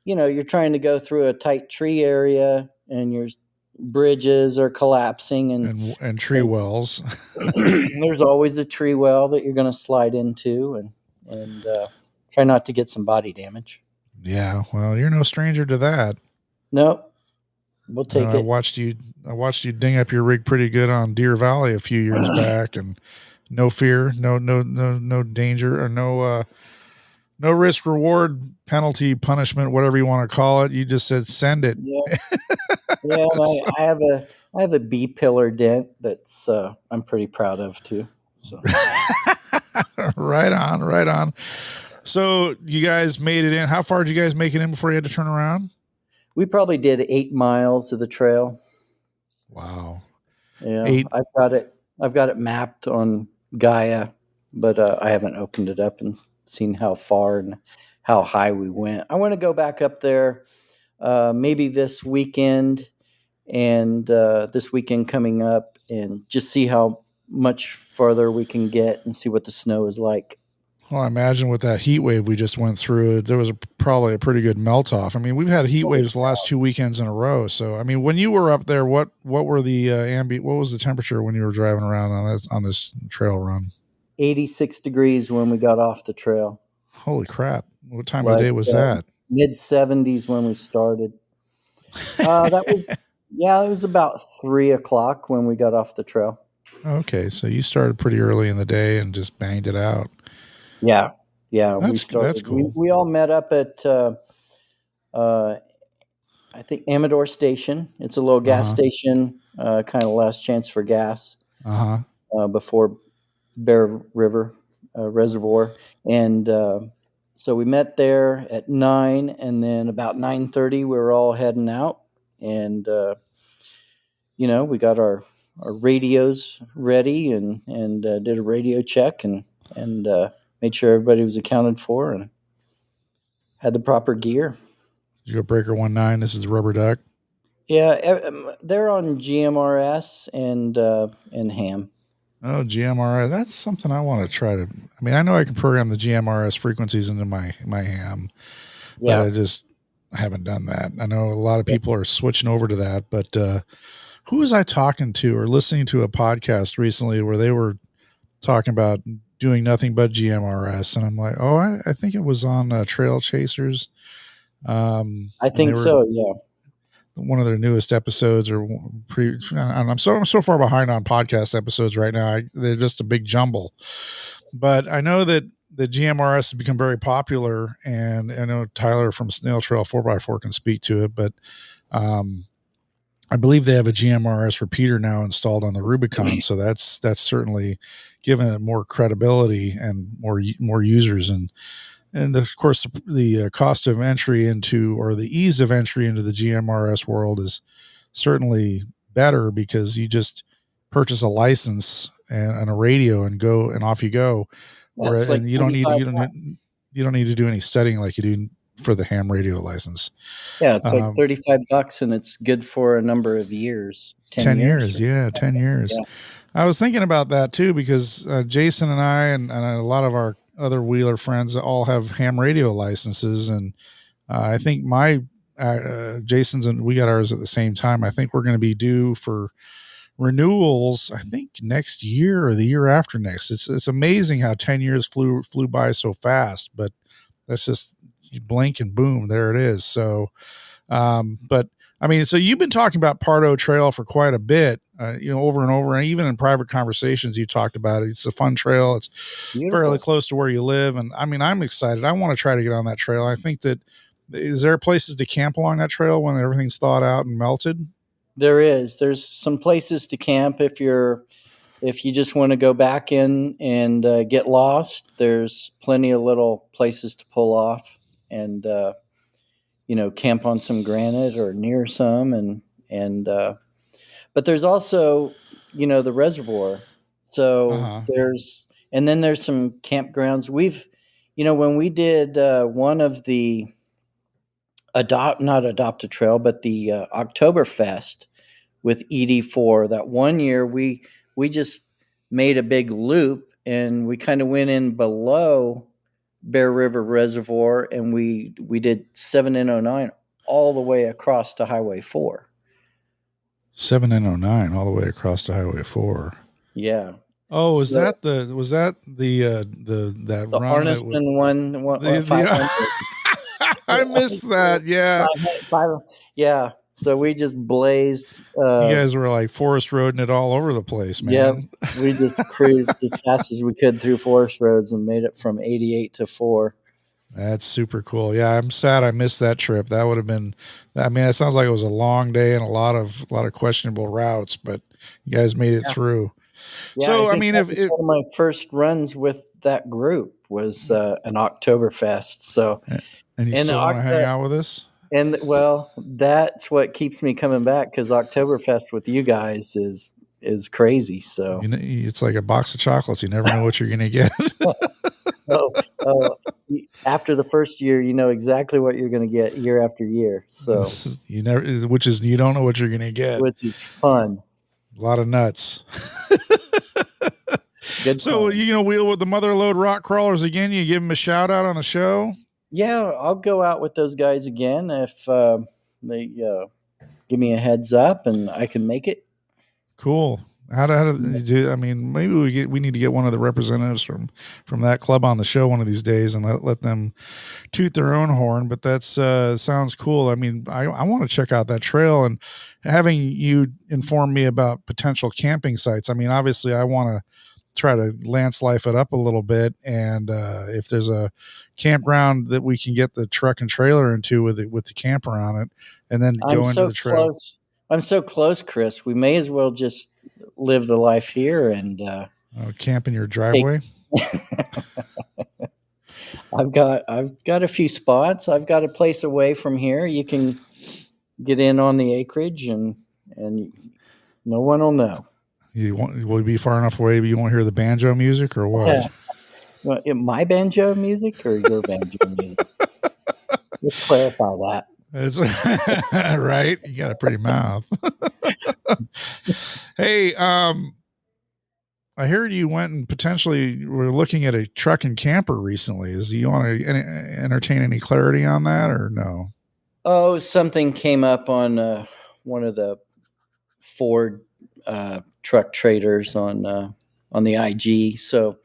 you're trying to go through a tight tree area, and your bridges are collapsing, and tree wells. There's always a tree well that you're going to slide into, and try not to get some body damage. Yeah, well, you're no stranger to that. Nope. We'll take it. I watched you ding up your rig pretty good on Deer Valley a few years back, and no fear, no danger, or no risk, reward, penalty, punishment, whatever you want to call it. You just said send it. Yeah. I have a B pillar dent that's I'm pretty proud of too. So. Right on. So you guys made it in. How far did you guys make it in before you had to turn around? We probably did 8 miles of the trail. Wow. Yeah. I've got it mapped on Gaia, but I haven't opened it up and seen how far and how high we went. I want to go back up there maybe this weekend and this weekend coming up, and just see how much farther we can get and see what the snow is like. Well, I imagine with that heat wave we just went through, there was probably a pretty good melt off. I mean, we've had heat waves the last 2 weekends in a row. So, I mean, when you were up there, what were the what was the temperature when you were driving around on this trail run? 86 degrees when we got off the trail. Holy crap. What time of day was that? Mid 70s when we started. It was about 3:00 when we got off the trail. Okay. So you started pretty early in the day and just banged it out. Yeah. We started. That's cool. We all met up at, I think, Amador Station. It's a little gas station, kind of last chance for gas before Bear River Reservoir. And so we met there at 9, and then about 9:30 we were all heading out. And, we got our radios ready and did a radio check and made sure everybody was accounted for and had the proper gear. Did you go Breaker 19? This is the Rubber Duck. Yeah, they're on GMRS and ham. Oh, GMRS. That's something I want to try to. I mean, I know I can program the GMRS frequencies into my ham, but I just haven't done that. I know a lot of people are switching over to that, but who was I talking to or listening to a podcast recently where they were talking about doing nothing but GMRS, and I'm like, I think it was on Trail Chasers. I think so. Yeah. One of their newest episodes, I'm so far behind on podcast episodes right now. They're just a big jumble, but I know that the GMRS has become very popular, and I know Tyler from Snail Trail 4x4 can speak to it, but I believe they have a GMRS repeater now installed on the Rubicon. So that's certainly given it more credibility and more users. And of course the cost of entry into, or the ease of entry into the GMRS world is certainly better, because you just purchase a license and a radio and go, and off you go. And you don't need to do any studying like you do for the ham radio license. Yeah, it's like $35 and it's good for a number of years. 10 years. Yeah, 10 years. Yeah. I was thinking about that too, because Jason and I and a lot of our other wheeler friends all have ham radio licenses, and I think my Jason's and we got ours at the same time. I think we're going to be due for renewals, I think next year or the year after next. It's amazing how 10 years flew by so fast, but that's just, you blink and boom, there it is. So, but I mean, so you've been talking about Pardoe Trail for quite a bit, over and over, and even in private conversations, you talked about it. It's a fun trail. It's Beautiful. fairly close to where you live. And I mean, I'm excited. I want to try to get on that trail. I think that, is there places to camp along that trail when everything's thawed out and melted? There's some places to camp if you just want to go back in and get lost. There's plenty of little places to pull off and camp on some granite or near some, and but there's also the reservoir. So there's some campgrounds. We've when we did one of the not Adopt a Trail, but the Oktoberfest with ED4. That one year we just made a big loop and we kind of went in below Bear River Reservoir and we did 7 and 09 all the way across to Highway 4. 7 and 09 all the way across to Highway 4. Yeah. Oh, was that the run? Arniston one. I missed that. Yeah. Yeah. So we just blazed. You guys were like Forest Roading it all over the place, man. Yeah. We just cruised as fast as we could through forest roads and made it from 88 to 4. That's super cool. Yeah. I'm sad I missed that trip. That would have been, I mean, it sounds like it was a long day and a lot of questionable routes, but you guys made it through. Yeah, so, I mean, if one of my first runs with that group was an Oktoberfest. So, and you still want to hang out with us? And well, that's what keeps me coming back because Oktoberfest with you guys is crazy. So it's like a box of chocolates. You never know what you're going to get. After the first year, you know exactly what you're going to get year after year. So you don't know what you're going to get, which is fun. A lot of nuts. Good. So, with the Mother Lode Rock Crawlers again, you give them a shout out on the show? Yeah, I'll go out with those guys again if they give me a heads up and I can make it. Cool. How do you do? I mean, maybe we need to get one of the representatives from that club on the show one of these days and let them toot their own horn. But that's sounds cool. I mean, I want to check out that trail, and having you inform me about potential camping sites. I mean, obviously, I want to try to Lance life it up a little bit, and if there's a campground that we can get the truck and trailer into with the camper on it, and then go into the trail. I'm so close, Chris. We may as well just live the life here and camp in your driveway. I've got a few spots. I've got a place away from here. You can get in on the acreage and no one will know. Will you be far enough away but you won't hear the banjo music or what? Yeah. Well, my banjo music or your banjo music? Let's clarify that. That's right. You got a pretty mouth. Hey, I heard you went and potentially were looking at a truck and camper recently. Do you want to entertain any clarity on that or no? Oh, something came up on one of the Ford truck traders on the IG. So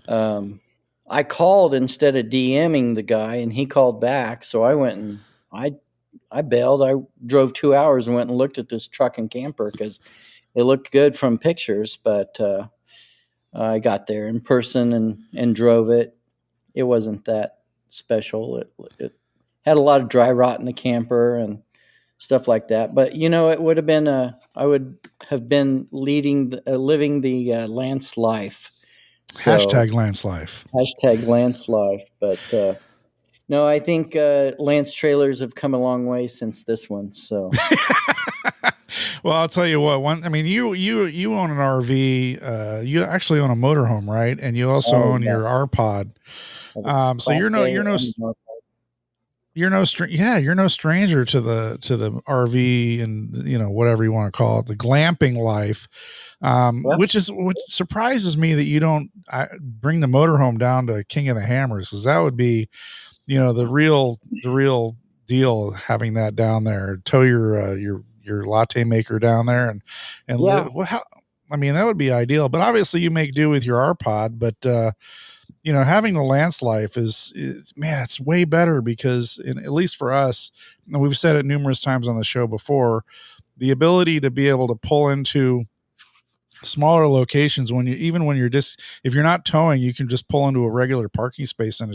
I called instead of DMing the guy, and he called back. So I went and I bailed. I drove 2 hours and went and looked at this truck and camper because it looked good from pictures. But I got there in person and drove it. It wasn't that special. It had a lot of dry rot in the camper and stuff like that. But it would have been I would have been living the Lance life. So, hashtag Lance life. Hashtag Lance life. But no, I think Lance trailers have come a long way since this one. So, well, I'll tell you what. You own an RV. You actually own a motorhome, right? And you also own your R-Pod. So you're no stranger to the RV and whatever you want to call it, the glamping life. Which surprises me that you don't bring the motorhome down to King of the Hammers, because that would be, the real deal having that down there. Tow your latte maker down there and Yeah. I mean, that would be ideal, but obviously you make do with your R-Pod, but having the Lance life is man, it's way better because at least for us, and we've said it numerous times on the show before, the ability to be able to pull into smaller locations if you're not towing, you can just pull into a regular parking space in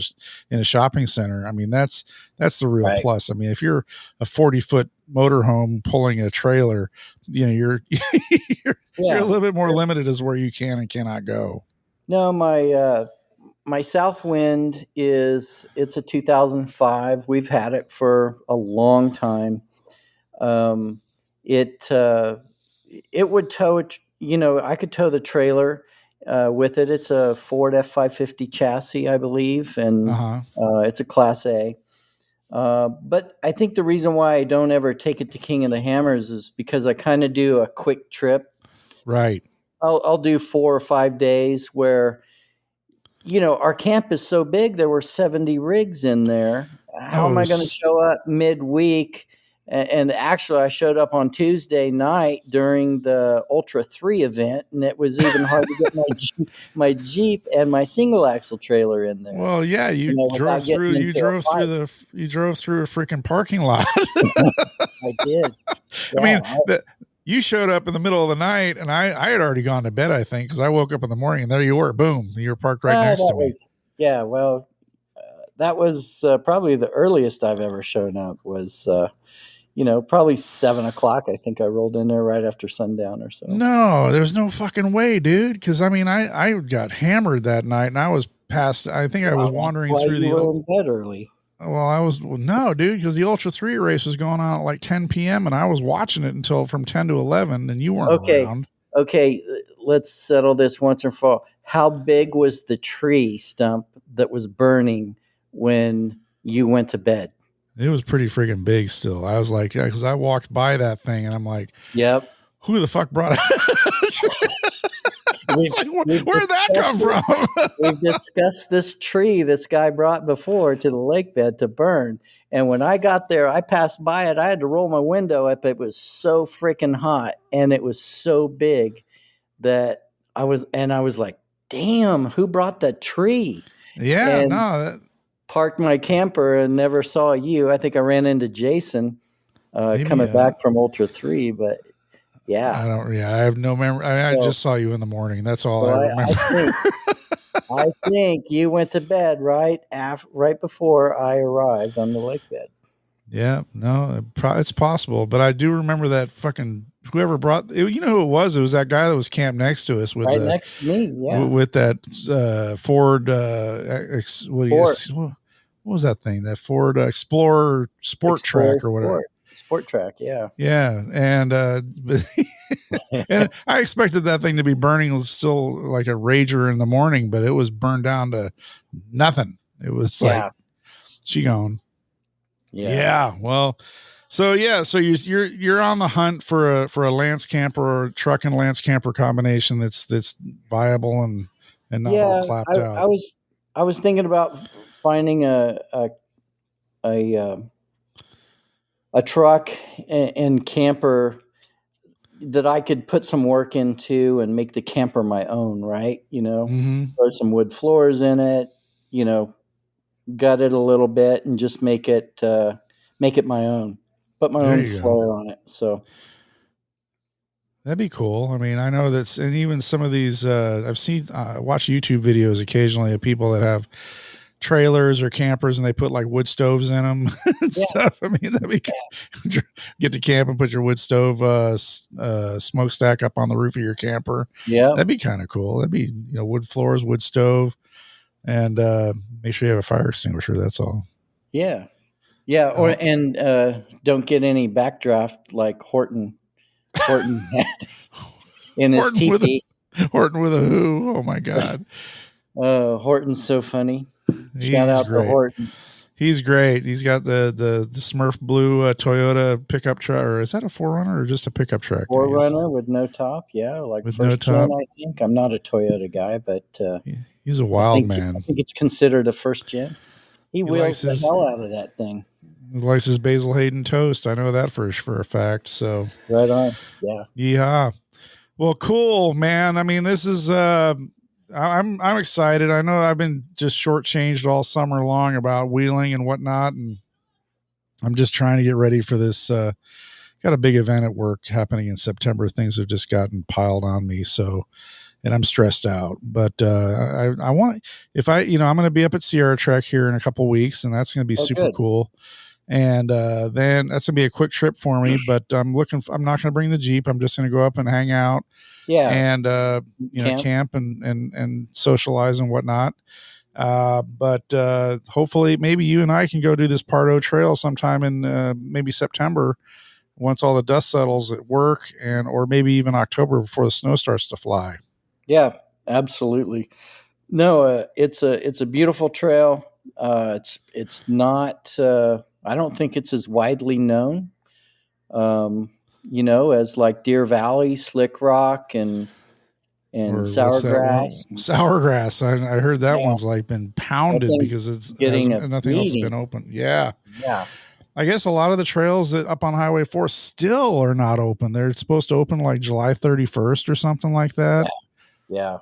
a shopping center. I mean, that's the real plus. I mean, if you're a 40-foot motorhome pulling a trailer, you're a little bit more limited as where you can and cannot go. No, my Southwind it's a 2005. We've had it for a long time. It would tow it. I could tow the trailer with it. It's a Ford F550 chassis, I believe, and it's a Class A. But I think the reason why I don't ever take it to King of the Hammers is because I kind of do a quick trip. Right. I'll do 4 or 5 days where, our camp is so big. There were 70 rigs in there. How am I going to show up midweek? And actually, I showed up on Tuesday night during the Ultra 3 event, and it was even hard to get my Jeep and my single axle trailer in there. Well, yeah, you drove through a freaking parking lot. I did. Yeah, I mean, you showed up in the middle of the night, and I had already gone to bed, I think, because I woke up in the morning, and there you were. Boom, you were parked right next to me. Yeah, well, that was probably the earliest I've ever shown up was probably 7 o'clock. I think I rolled in there right after sundown or so. No, there's no fucking way, dude. Because I mean, I got hammered that night, and I was past. I think I was wandering through you were in bed early. Well, no, dude, because the Ultra 3 race was going on at like 10 p.m. and I was watching it until from 10 to 11, and you weren't around. Okay, let's settle this once and for all. How big was the tree stump that was burning when you went to bed? It was pretty freaking big still. I was like, because I walked by that thing and I'm like, yep. Who the fuck brought it? Where did that come from? We've discussed this tree this guy brought before to the lake bed to burn. And when I got there, I passed by it. I had to roll my window up. It was so freaking hot. And it was so big that I was like, damn, who brought that tree? Yeah, parked my camper and never saw you. I think I ran into Jason coming back from Ultra 3, but yeah. I have no memory. I just saw you in the morning. That's all I remember. I think you went to bed right before I arrived on the lake bed. Yeah, no, it's possible. But I do remember that fucking whoever brought it. You know who it was? It was that guy that was camped next to us with next to me. Yeah, with that Ford. What was that thing? That Ford Explorer Sport Track or whatever. Sport Track, yeah. Yeah, and and I expected that thing to be burning still like a rager in the morning, but it was burned down to nothing. It was like she gone. Yeah. Well, so you're on the hunt for a Lance camper or a truck and Lance camper combination that's viable and not all clapped out. I was thinking about finding a truck and camper that I could put some work into and make the camper my own, right? Throw some wood floors in it, gut it a little bit and just make it my own. Put my own flair on it. So that'd be cool. I mean, I know that's, and even some of these, I've seen, watch YouTube videos occasionally of people that have trailers or campers and they put like wood stoves in them and stuff. I mean, that'd be get to camp and put your wood stove, smokestack up on the roof of your camper. Yeah. That'd be kind of cool. That'd be, wood floors, wood stove, and make sure you have a fire extinguisher. That's all. Yeah. Yeah. And don't get any backdraft like Horton had in his teepee. Horton with a who? Oh my God. Horton's so funny. Shout out to Horton. He's great. He's got the Smurf blue Toyota pickup truck, or is that a 4Runner or just a pickup truck? 4Runner with no top. Yeah. Like with first no top. Gen, I think. I'm not a Toyota guy, but he's a wild man. I think it's considered a first gen. He wheels the hell out of that thing. Likes his Basil Hayden toast. I know that for a fact. So right on. Yeah. Yeah. Well, cool, man. I mean, this is I'm excited. I know I've been just shortchanged all summer long about wheeling and whatnot, and I'm just trying to get ready for this. Got a big event at work happening in September. Things have just gotten piled on me, so and I'm stressed out. But I want if I I'm going to be up at Sierra Trek here in a couple weeks, and that's going to be super good. cool. And then that's gonna be a quick trip for me. But I'm not gonna bring the Jeep. I'm just gonna go up and hang out. Yeah. And camp and socialize and whatnot. But hopefully maybe you and I can go do this Pardoe Trail sometime in maybe September once all the dust settles at work, or maybe even October before the snow starts to fly. Yeah, absolutely. No, it's a beautiful trail. It's not. I don't think it's as widely known. As like Deer Valley, Slick Rock, and Sourgrass. Sourgrass. I heard that one's like been pounded because nothing else has been open. Yeah. Yeah. I guess a lot of the trails that up on Highway 4 still are not open. They're supposed to open like July 31st or something like that. Yeah.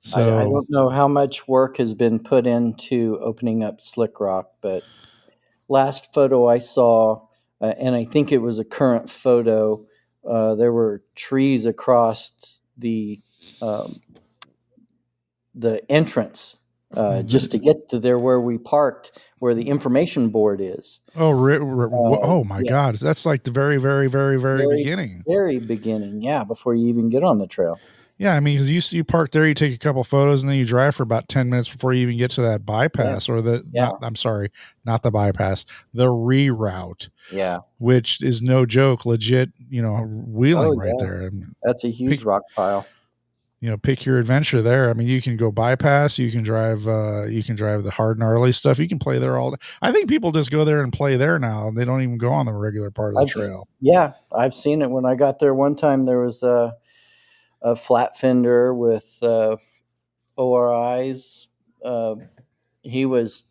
So I don't know how much work has been put into opening up Slick Rock, but last photo I saw, and I think it was a current photo, there were trees across the entrance just to get to there where we parked, where the information board is. Oh my God. That's like the very, very, very, very beginning. Very beginning. Yeah. Before you even get on the trail. Yeah. I mean, because you park there, you take a couple photos and then you drive for about 10 minutes before you even get to that bypass not the bypass, the reroute. Yeah. Which is no joke, legit, wheeling right there. That's a huge rock pile. Pick your adventure there. I mean, you can go bypass, you can drive the hard gnarly stuff. You can play there all day. I think people just go there and play there now. They don't even go on the regular part of the trail. Yeah. I've seen it. When I got there one time, there was a flat fender with ORIs. He was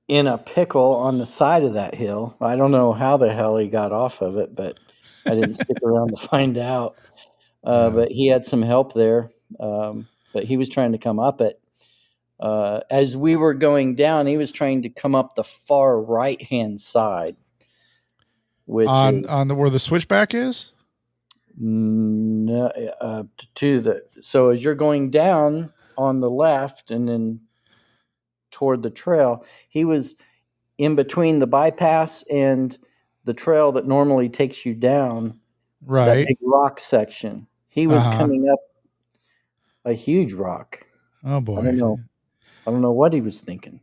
in a pickle on the side of that hill. I don't know how the hell he got off of it, but I didn't stick around to find out. But he had some help there. But he was trying to come up it. As we were going down, he was trying to come up the far right-hand side. Which on where the switchback is? No, so as you're going down on the left and then toward the trail, he was in between the bypass and the trail that normally takes you down. Right. That big rock section. He was coming up a huge rock. Oh boy. I don't know what he was thinking.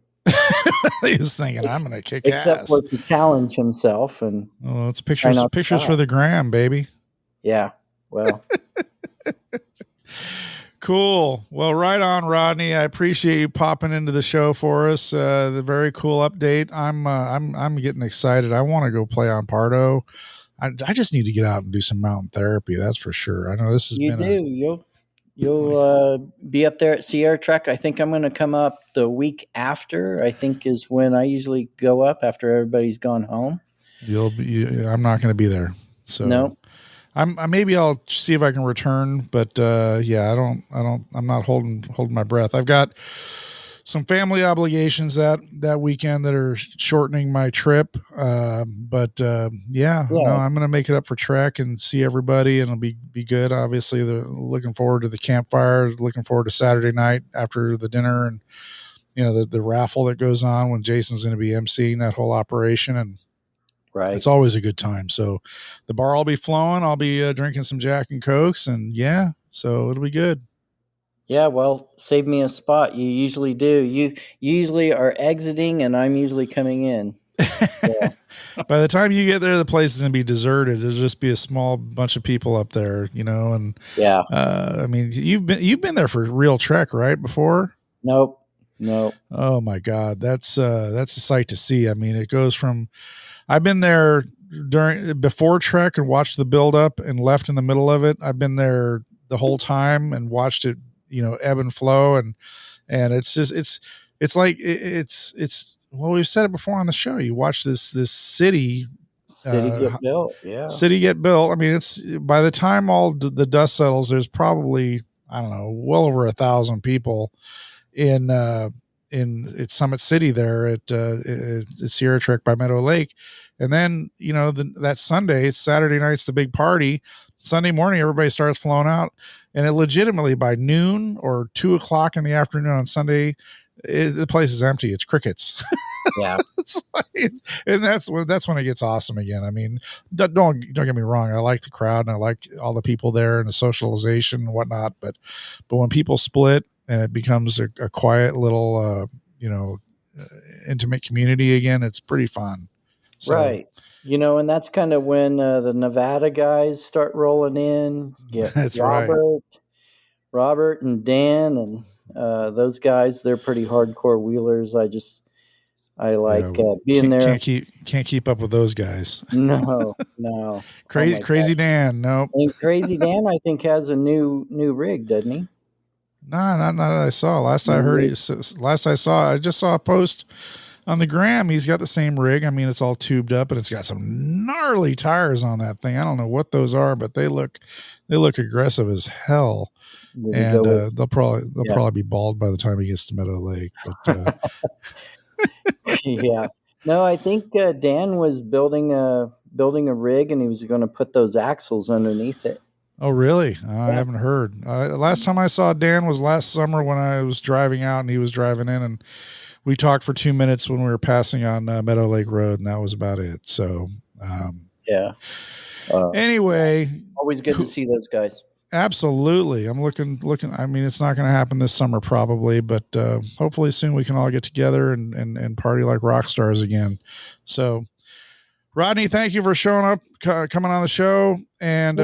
He was thinking, I'm going to kick except ass. for to challenge himself. And it's pictures for the gram, baby. Yeah. Well, cool. Well, right on, Rodney. I appreciate you popping into the show for us. The very cool update. I'm getting excited. I want to go play on Pardoe. I just need to get out and do some mountain therapy. That's for sure. I know this has been. You'll be up there at Sierra Trek. I think I'm going to come up the week after. I think is when I usually go up after everybody's gone home. I'm not going to be there. So no. Maybe I'll see if I can return, but I'm not holding my breath. I've got some family obligations that weekend that are shortening my trip. I'm going to make it up for Trek and see everybody, and it'll be good. Obviously, looking forward to the campfire, looking forward to Saturday night after the dinner, and the raffle that goes on when Jason's going to be emceeing that whole operation, and right, it's always a good time. So the bar will be flowing. I'll be drinking some Jack and Cokes, and so it'll be good. Yeah, well, save me a spot. You usually do. You usually are exiting, and I'm usually coming in. Yeah. By the time you get there, the place is going to be deserted. It'll just be a small bunch of people up there, and yeah. I mean, you've been there for real Trek, right? Before? Nope. Oh my God. That's a sight to see. I mean, it goes from, I've been there before Trek and watched the build up and left in the middle of it. I've been there the whole time and watched it ebb and flow. And it's just, it's like, well, we've said it before on the show. You watch this city get built. Yeah. City get built. I mean, it's by the time all the dust settles, there's probably, I don't know, well over 1,000 people in it's Summit City there at Sierra Trek by Meadow Lake. And then, that Sunday, Saturday night's the big party. Sunday morning, everybody starts flowing out, and it legitimately by noon or 2:00 in the afternoon on Sunday, the place is empty. It's crickets. Yeah. And that's when it gets awesome again. I mean, don't get me wrong. I like the crowd and I like all the people there and the socialization and whatnot. But when people split and it becomes a quiet little, intimate community again, it's pretty fun. So, right. And that's kind of when the Nevada guys start rolling in. Get that's Robert and Dan and those guys. They're pretty hardcore wheelers. I like being there. Can't keep up with those guys. No. Crazy Dan. Nope. And Crazy Dan, I think, has a new rig, doesn't he? No, not that I saw. Last I saw, I just saw a post on the gram. He's got the same rig. I mean, it's all tubed up and it's got some gnarly tires on that thing. I don't know what those are, but they look aggressive as hell. And they'll probably be bald by the time he gets to Meadow Lake. But, yeah. No, I think Dan was building a rig and he was going to put those axles underneath it. Oh, really? I haven't heard. Last time I saw Dan was last summer when I was driving out and he was driving in, and we talked for 2 minutes when we were passing on Meadow Lake Road, and that was about it. So, yeah. Anyway, always good to see those guys. Absolutely. I'm looking. I mean, it's not going to happen this summer probably, but hopefully soon we can all get together and party like rock stars again. So, Rodney, thank you for showing up, coming on the show, and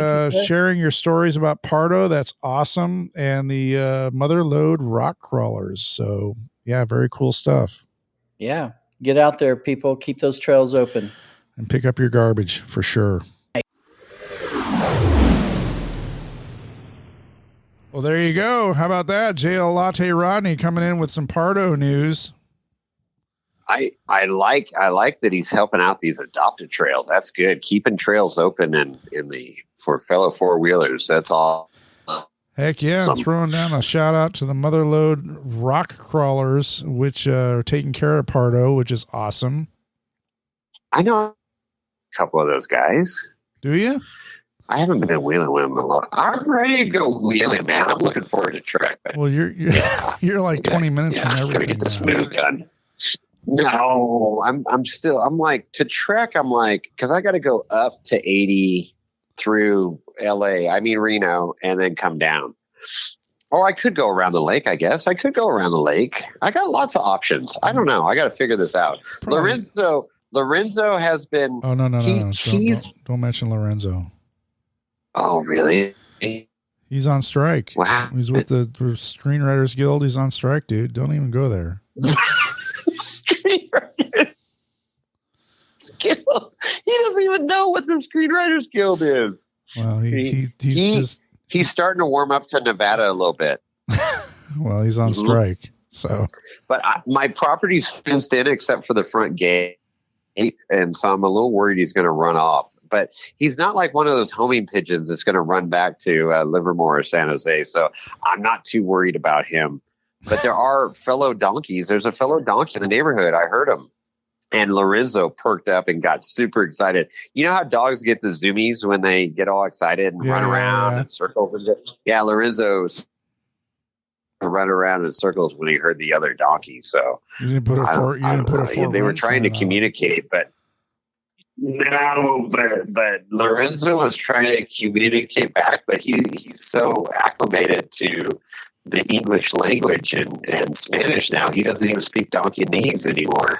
sharing your stories about Pardoe. That's awesome. And the Mother Lode Rock Crawlers. So, yeah, very cool stuff. Yeah. Get out there, people. Keep those trails open. And pick up your garbage for sure. Well, there you go. How about that? JL Latte Rodney coming in with some Pardoe news. I like that he's helping out these adopted trails. That's good. Keeping trails open for fellow four wheelers. That's all. Heck yeah. Throwing down a shout out to the Mother Lode Rock Crawlers, which are taking care of Pardoe, which is awesome. I know a couple of those guys. Do you? I haven't been wheeling with them a lot. I'm ready to go wheeling, man. I'm looking forward to Trek. Well, you're like 20 minutes from everything. Gonna get the smooth done. No, I'm like to Trek. I'm like, cause I got to go up to 80 through Reno, and then come down. Or I could go around the lake. I guess I could go around the lake. I got lots of options. I don't know. I got to figure this out. Probably. Lorenzo has been. Oh no! Don't mention Lorenzo. Oh, really? He's on strike. Wow. He's with the Screenwriters Guild. He's on strike, dude. Don't even go there. Screenwriters Guild. He doesn't even know what the Screenwriters Guild is. Well, he's starting to warm up to Nevada a little bit. Well, he's on strike. So, but my property's fenced in except for the front gate. And so I'm a little worried he's going to run off. But he's not like one of those homing pigeons that's going to run back to Livermore or San Jose. So I'm not too worried about him. But there are fellow donkeys. There's a fellow donkey in the neighborhood. I heard him. And Lorenzo perked up and got super excited. You know how dogs get the zoomies when they get all excited and run around in circles? Yeah, Lorenzo's run around in circles when he heard the other donkey. So you didn't put a they were trying to communicate, but no, but Lorenzo was trying to communicate back, but he's so acclimated to the English language and Spanish now. He doesn't even speak Donkinese anymore.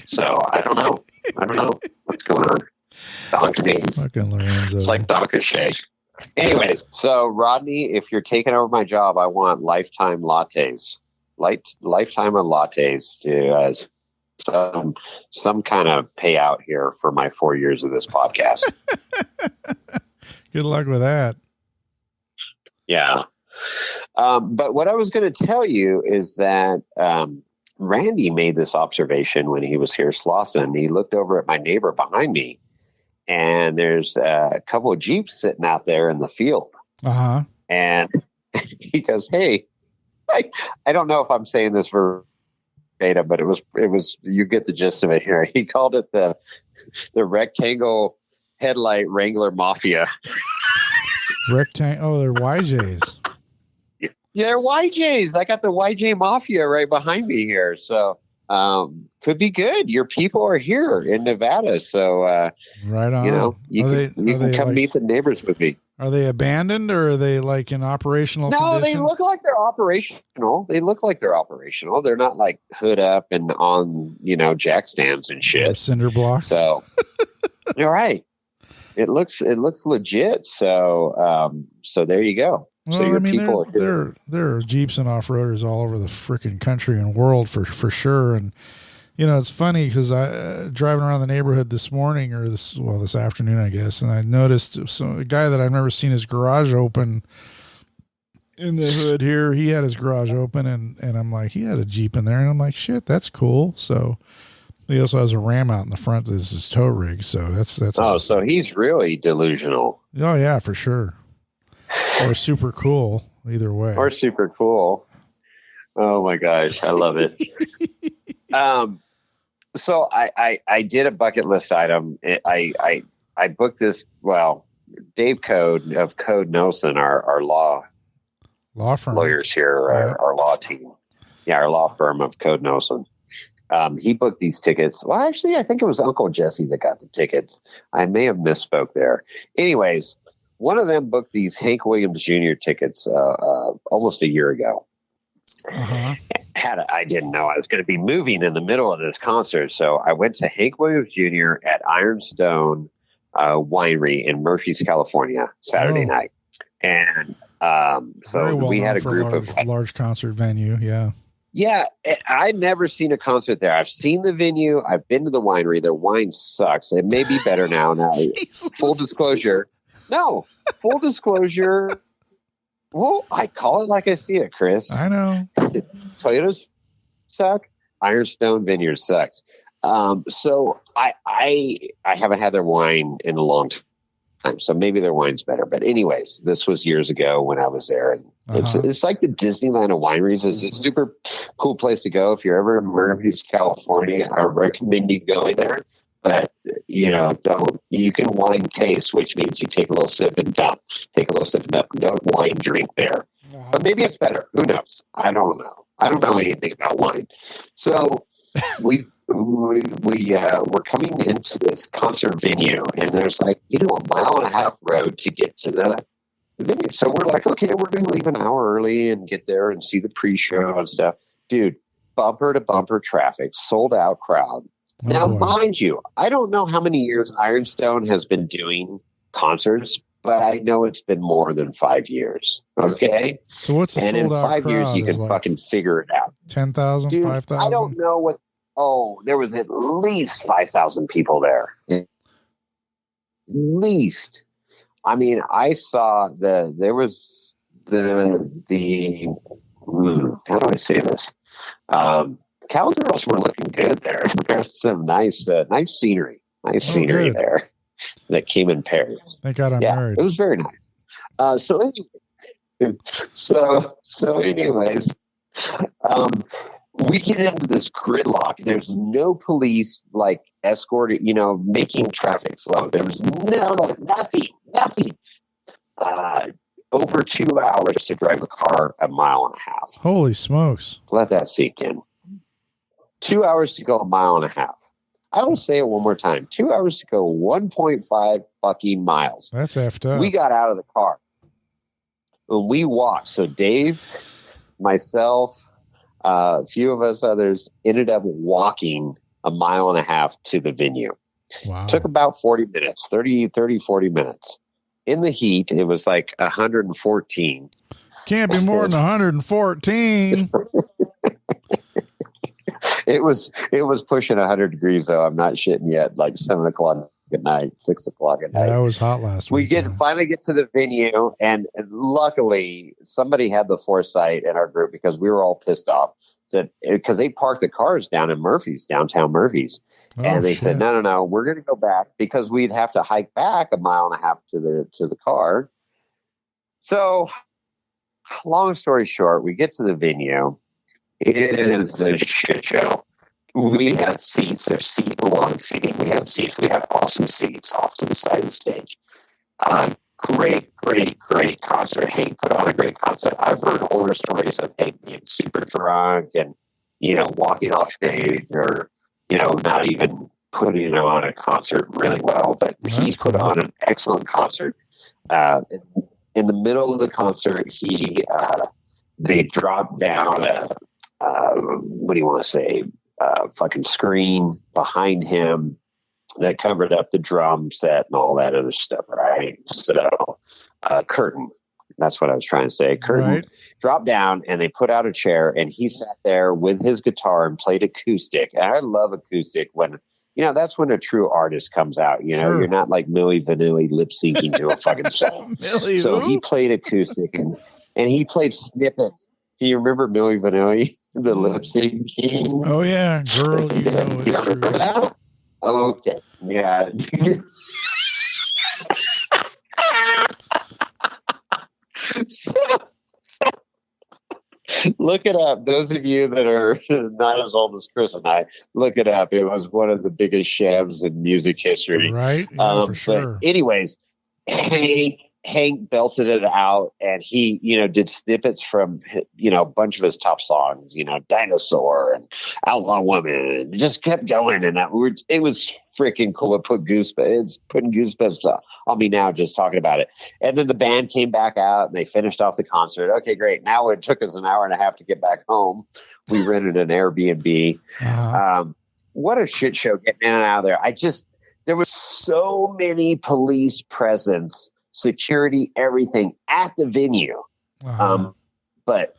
So I don't know what's going on. Donkinese. It's like Donkashay. Anyways, so Rodney, if you're taking over my job, I want lifetime lattes, lifetime of lattes to some kind of payout here for my 4 years of this podcast. Good luck with that. Yeah. But what I was going to tell you is that Randy made this observation when he was here slossing. He looked over at my neighbor behind me, and there's a couple of Jeeps sitting out there in the field. Uh-huh. And he goes, "Hey, I don't know if I'm saying this verbatim, but it was, you get the gist of it here." He called it the rectangle headlight Wrangler Mafia. Oh, they're YJs. Yeah, they're YJs. I got the YJ Mafia right behind me here. So could be good. Your people are here in Nevada. So right on. You know, you can come meet the neighbors with me. Are they abandoned, or are they like in operational No, condition? they look like they're operational. They're not like hood up and on, jack stands and shit. Or cinder blocks. So you're right. It looks legit. So there you go. Well, so your people are here. There are Jeeps and off-roaders all over the freaking country and world for sure. And it's funny because I driving around the neighborhood this morning or this afternoon, I guess, and I noticed a guy that I've never seen his garage open in the hood here. He had his garage open, and I'm like, he had a Jeep in there, and I'm like, shit, that's cool. So he also has a Ram out in the front. This is his tow rig. So that's. Oh, so he's really delusional. Oh yeah, for sure. Or super cool. Either way. Or super cool. Oh my gosh, I love it. So I did a bucket list item. I booked this. Well, Dave Code of Code Nelson, our law firm lawyers here, our law team. Yeah, our law firm of Code Nelson. He booked these tickets. Well, actually, I think it was Uncle Jesse that got the tickets. I may have misspoke there. Anyways, one of them booked these Hank Williams Jr. tickets almost a year ago. Uh-huh. I didn't know I was going to be moving in the middle of this concert. So I went to Hank Williams Jr. at Ironstone Winery in Murphy's, California, Saturday night. And so we had a group of large concert venue. Yeah. Yeah. I'd never seen a concert there. I've seen the venue. I've been to the winery. Their wine sucks. It may be better now. Full disclosure. No, full disclosure. Well, I call it like I see it, Chris. I know. Toyotas suck. Ironstone Vineyard sucks. So I haven't had their wine in a long time, so maybe their wine's better. But anyways, this was years ago when I was there, and it's like the Disneyland of wineries. It's a super cool place to go if you're ever in Murphy's, California. I recommend you going there. But, you can wine taste, which means you take a little sip and dump. Take a little sip and dump. Don't wine drink there. But maybe it's better. Who knows? I don't know. I don't know anything about wine. So we're coming into this concert venue, and there's like, a mile and a half road to get to the venue. So we're like, okay, we're going to leave an hour early and get there and see the pre-show and stuff. Dude, bumper to bumper traffic, sold out crowd. Now, mind you, I don't know how many years Ironstone has been doing concerts, but I know it's been more than 5 years. Okay. So what's and in 5 years, you can fucking figure it out. 10,000, 5,000? I don't know what. Oh, there was at least 5,000 people there. At least. I mean, I saw there was the how do I say this? Cowgirls were looking good there. There's some nice scenery. Scenery good. there that came in pairs. Thank God I'm married. It was very nice. So anyways, we get into this gridlock. There's no police escorting, making traffic flow. There's nothing. Over 2 hours to drive a car a mile and a half. Holy smokes. Let that sink in. 2 hours to go a mile and a half. I will say it one more time. 2 hours to go 1.5 fucking miles. That's effed up. We got out of the car. And we walked. So Dave, myself, a few of us others ended up walking a mile and a half to the venue. Wow. Took about 40 minutes, 40 minutes. In the heat, it was like 114. Can't be more than 114. It was pushing 100 degrees though. I'm not shitting yet. Like 7 o'clock at night, 6 o'clock at night. Yeah, it was hot last week. Finally get to the venue, and luckily somebody had the foresight in our group because we were all pissed off. Said because they parked the cars down in Murphy's, downtown Murphy's, and they said no, we're going to go back because we'd have to hike back 1.5 miles to the car. So, long story short, we get to the venue. It is a shit show. We have seats. There's seat-belong seating. We have seats. We have awesome seats off to the side of the stage. Great concert. Hank put on a great concert. I've heard horror stories of Hank being super drunk and, walking off stage or, not even putting on a concert really well. But he put on an excellent concert. In the middle of the concert, they dropped down what do you want to say? Fucking screen behind him that covered up the drum set and all that other stuff, right? So, curtain. That's what I was trying to say. Curtain dropped down, and they put out a chair, and he sat there with his guitar and played acoustic. And I love acoustic when, that's when a true artist comes out. You're not like Milli Vanilli lip syncing to a fucking song. So he played acoustic, and he played snippets. Do you remember Milli Vanilli, the lip sync king? Oh yeah, girl, you remember that? Okay, yeah. so, look it up. Those of you that are not as old as Chris and I, look it up. It was one of the biggest shams in music history. Right? Yeah, for sure. But anyways, Hank belted it out, and he, did snippets from, a bunch of his top songs, Dinosaur and Outlaw Woman, and just kept going. And it was freaking cool. It put goosebumps. It's putting goosebumps on me now just talking about it. And then the band came back out, and they finished off the concert. Okay, great. Now it took us an hour and a half to get back home. We rented an Airbnb. What a shit show getting in and out of there. There was so many police presence, security, everything at the venue. But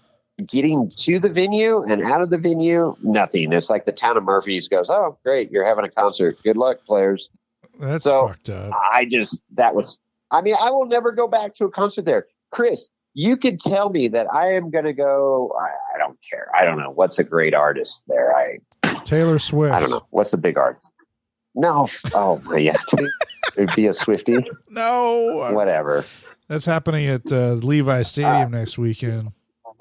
getting to the venue and out of the venue, nothing. It's like the town of Murphy's goes, oh, great, you're having a concert. Good luck, players. That's fucked up. I will never go back to a concert there. Chris, you could tell me that I am going to go. I don't care. I don't know. What's a great artist there? Taylor Swift. I don't know. What's a big artist? No. Oh, yeah. It'd be a Swiftie. No. Whatever. That's happening at Levi Stadium next weekend.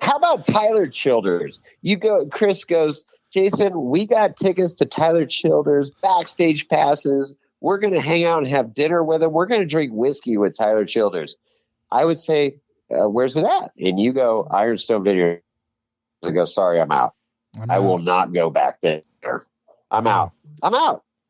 How about Tyler Childers? Chris goes, Jason, we got tickets to Tyler Childers, backstage passes. We're going to hang out and have dinner with him. We're going to drink whiskey with Tyler Childers. I would say, where's it at? And you go, Ironstone Vineyard. I go, sorry, I'm out. I will not go back there. I'm out.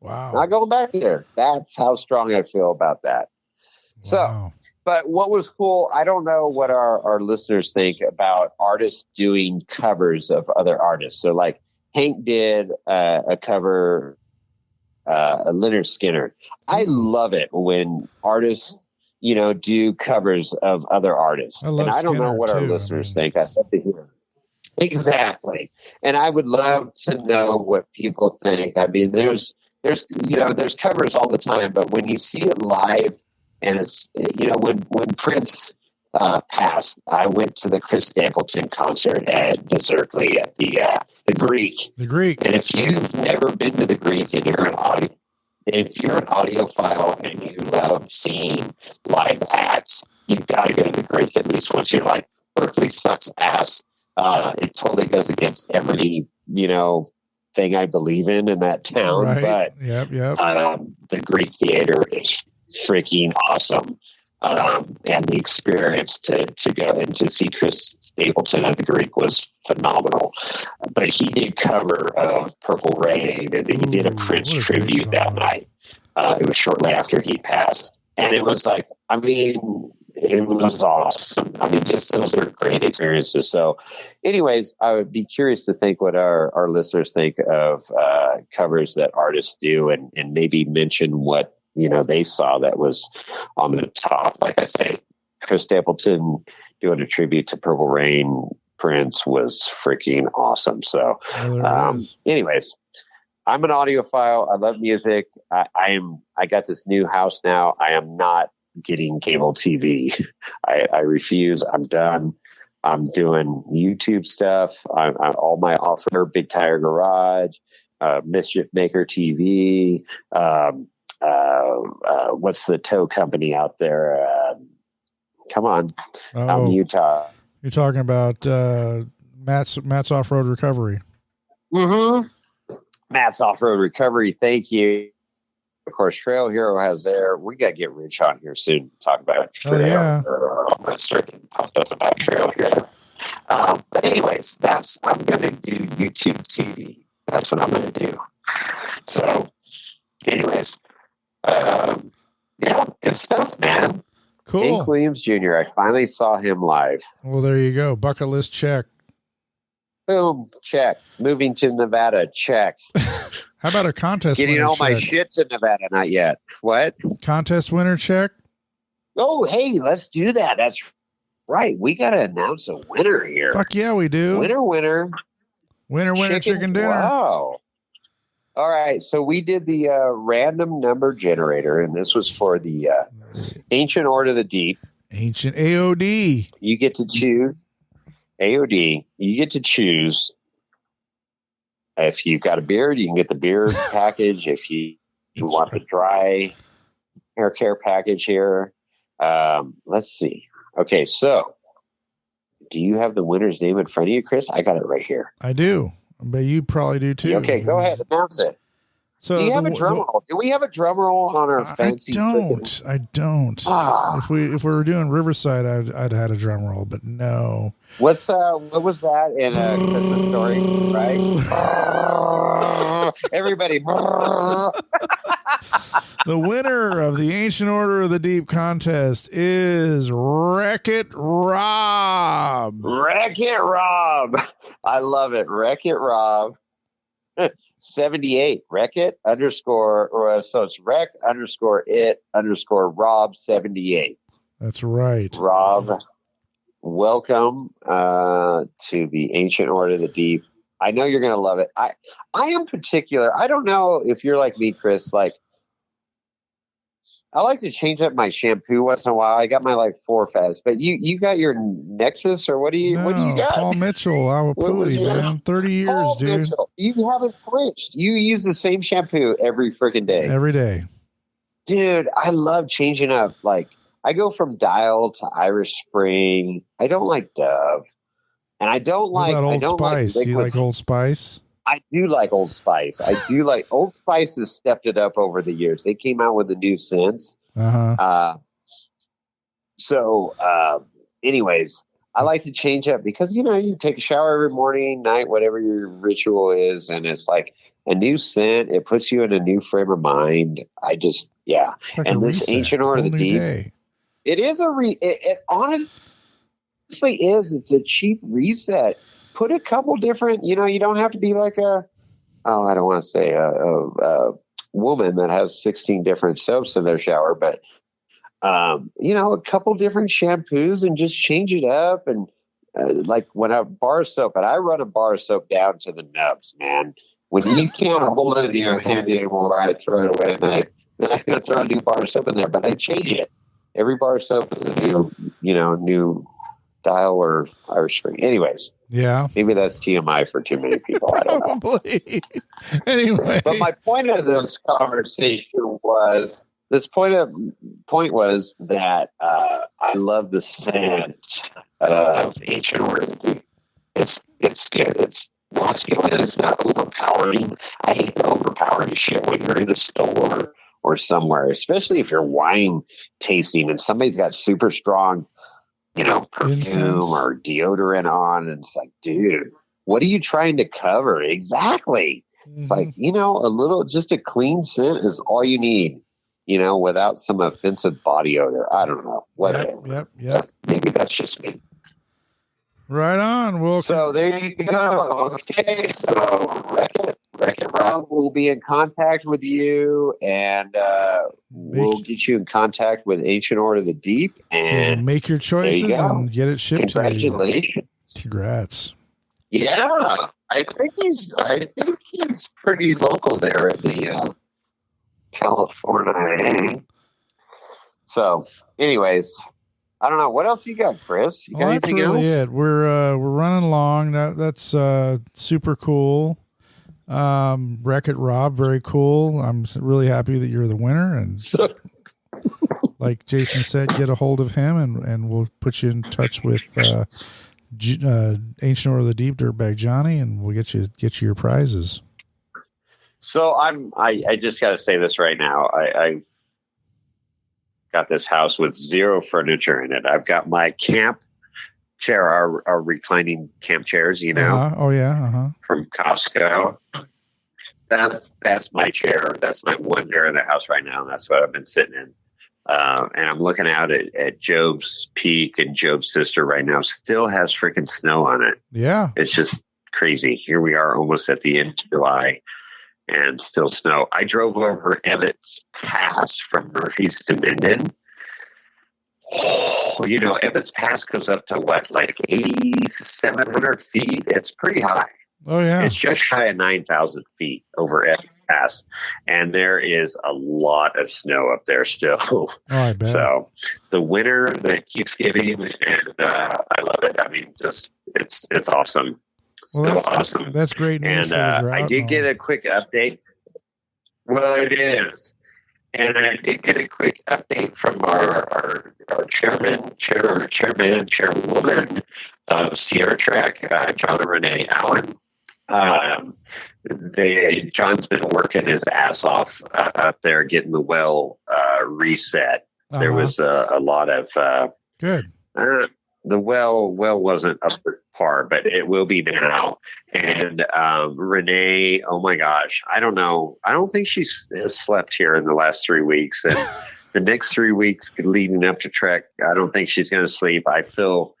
Wow. Not going back there. That's how strong I feel about that. Wow. So, but what was cool, I don't know what our listeners think about artists doing covers of other artists. So like Hank did a cover, Leonard Skinner. I love it when artists, do covers of other artists. And I don't know what our listeners think. I'd love to hear. Exactly. And I would love to know what people think. I mean, there's covers all the time, but when you see it live, and it's, when Prince passed, I went to the Chris Stapleton concert at Berkeley at the Greek. The Greek. And if you've never been to the Greek and you're an audiophile and you love seeing live acts, you've got to go to the Greek at least once. You're like, Berkeley sucks ass. It totally goes against every, thing I believe in that town. Right. But yep. The Greek theater is freaking awesome. And the experience to go and to see Chris Stapleton at the Greek was phenomenal. But he did cover of Purple Rain, and he did a Prince tribute that night. It was shortly after he passed. And it was like, it was awesome. Just those are great experiences. So anyways, I would be curious to think what our listeners think of covers that artists do, and maybe mention what, they saw that was on the top. Like I say, Chris Stapleton doing a tribute to Purple Rain, Prince was freaking awesome. So anyways, I'm an audiophile. I love music. I got this new house now. I am not getting cable TV. I refuse. I'm done. I'm doing YouTube stuff. I'm all my offer, Big Tire Garage, Mischief Maker TV. What's the tow company out there? Come on, out in Utah. You're talking about Matt's Off-Road Recovery. Mm-hmm. Matt's Off-Road Recovery. Thank you. Of course, Trail Hero has there. We got to get Rich on here soon to talk about Trail. Oh, yeah. I'm going to start getting pumped up about Trail Hero. But anyways, I'm going to do YouTube TV. That's what I'm going to do. So, anyways, good stuff, man. Cool. Hank Williams Jr. I finally saw him live. Well, there you go. Bucket list check. Boom, check. Moving to Nevada, check. How about a contest Getting winner all my check? shit to Nevada, not yet. What? Contest winner check? Oh, hey, let's do that. That's right. We got to announce a winner here. Fuck yeah, we do. Winner. Winner, chicken dinner. Wow. All right. So we did the random number generator, and this was for the Ancient Order of the Deep. Ancient AOD. You get to choose. AOD. You get to choose. If you've got a beard, you can get the beard package. If you want the dry hair care package here. Let's see. Okay, so do you have the winner's name in front of you, Chris? I got it right here. I do, but you probably do too. Okay, go ahead. Announce it. So do you have a drum roll? Do we have a drum roll on our fancy? I don't. If we were doing Riverside, I'd had a drum roll, but no. What was that in a Christmas Story? Right? Everybody. The winner of the Ancient Order of the Deep contest is Wreck-It Rob. Wreck-It Rob. I love it. Wreck-It Rob. 78. Wreck-It _, so it's Wreck_It_Rob 78. That's right. Rob, welcome to the Ancient Order of the Deep. I know you're going to love it. I am particular. I don't know if you're like me, Chris. Like, I like to change up my shampoo once in a while. I got my 4 fads, but you got your Nexus or what do you got? Paul Mitchell, man. 30 years, Paul dude. Mitchell. You haven't switched. You use the same shampoo every freaking day. Every day. Dude, I love changing up. Like, I go from Dial to Irish Spring. I don't like Dove. And I don't like Old Spice. Like you like Old Spice? I do like Old Spice. I do like Old Spice has stepped it up over the years. They came out with the new scents. Anyways, I like to change up because, you take a shower every morning, night, whatever your ritual is. And it's like a new scent. It puts you in a new frame of mind. Like this Ancient Order of the Deep, it is it honestly is. It's a cheap reset. Put a couple different, you don't have to be like I don't want to say a woman that has 16 different soaps in their shower, but, a couple different shampoos and just change it up. And like when I bar soap, and I run a bar soap down to the nubs, man. When you can't hold it in your hand anymore, I throw it away. And then I'm going to throw a new bar soap in there, but I change it. Every bar soap is a new Dial or Irish Spring. Anyways. Yeah. Maybe that's TMI for too many people. I don't know. Probably. Anyway. But my point of this conversation was that I love the scent of Ancient Order. It's good. It's masculine. It's not overpowering. I hate the overpowering shit when you're in a store or somewhere, especially if you're wine tasting and somebody's got super strong perfume or deodorant on, and it's like, dude, what are you trying to cover? Exactly. Mm-hmm. It's like, just a clean scent is all you need, without some offensive body odor. I don't know. Whatever. Yep. Maybe that's just me. Right on. Well, so there you go. Okay. So Wreck-It Rob will be in contact with you, and we'll get you in contact with Ancient Order of the Deep, and make your choices and get it shipped to you. Congratulations. Congrats. Yeah, I think he's pretty local there in the California. So, anyways, I don't know what else you got, Chris. You got anything that's really else? it. We're running along. That's super cool. Wreck-It Rob, very cool. I'm really happy that you're the winner, and like Jason said, get a hold of him, and we'll put you in touch with Ancient Order of the Deep, Dirtbag Johnny, and we'll get you your prizes. So I just got to say this right now. I've got this house with zero furniture in it. I've got my camp chair, our reclining camp chairs, from Costco. That's my chair. That's my one chair in the house right now. And that's what I've been sitting in. And I'm looking out at Job's Peak, and Job's sister right now still has freaking snow on it. Yeah. It's just crazy. Here we are almost at the end of July and still snow. I drove over Ebbets Pass from Murphy's to Minden. Oh, Ebbets Pass goes up to like 8,700 feet. It's pretty high. Oh, yeah. It's just shy of 9,000 feet over Ebbets Pass. And there is a lot of snow up there still. Oh, I bet. So the winter that keeps giving, and I love it. I mean, just it's awesome. Well, awesome. That's great news. And I did get a quick update. Well, it is. And I did get a quick update from our chairwoman of Sierra Track, John and Renee Allen. John's been working his ass off up there getting the well reset. Uh-huh. There was a lot of good. The well wasn't up to par, but it will be now. And Renee, oh my gosh, I don't know. I don't think she has slept here in the last 3 weeks, and the next 3 weeks leading up to Trek, I don't think she's going to sleep. I feel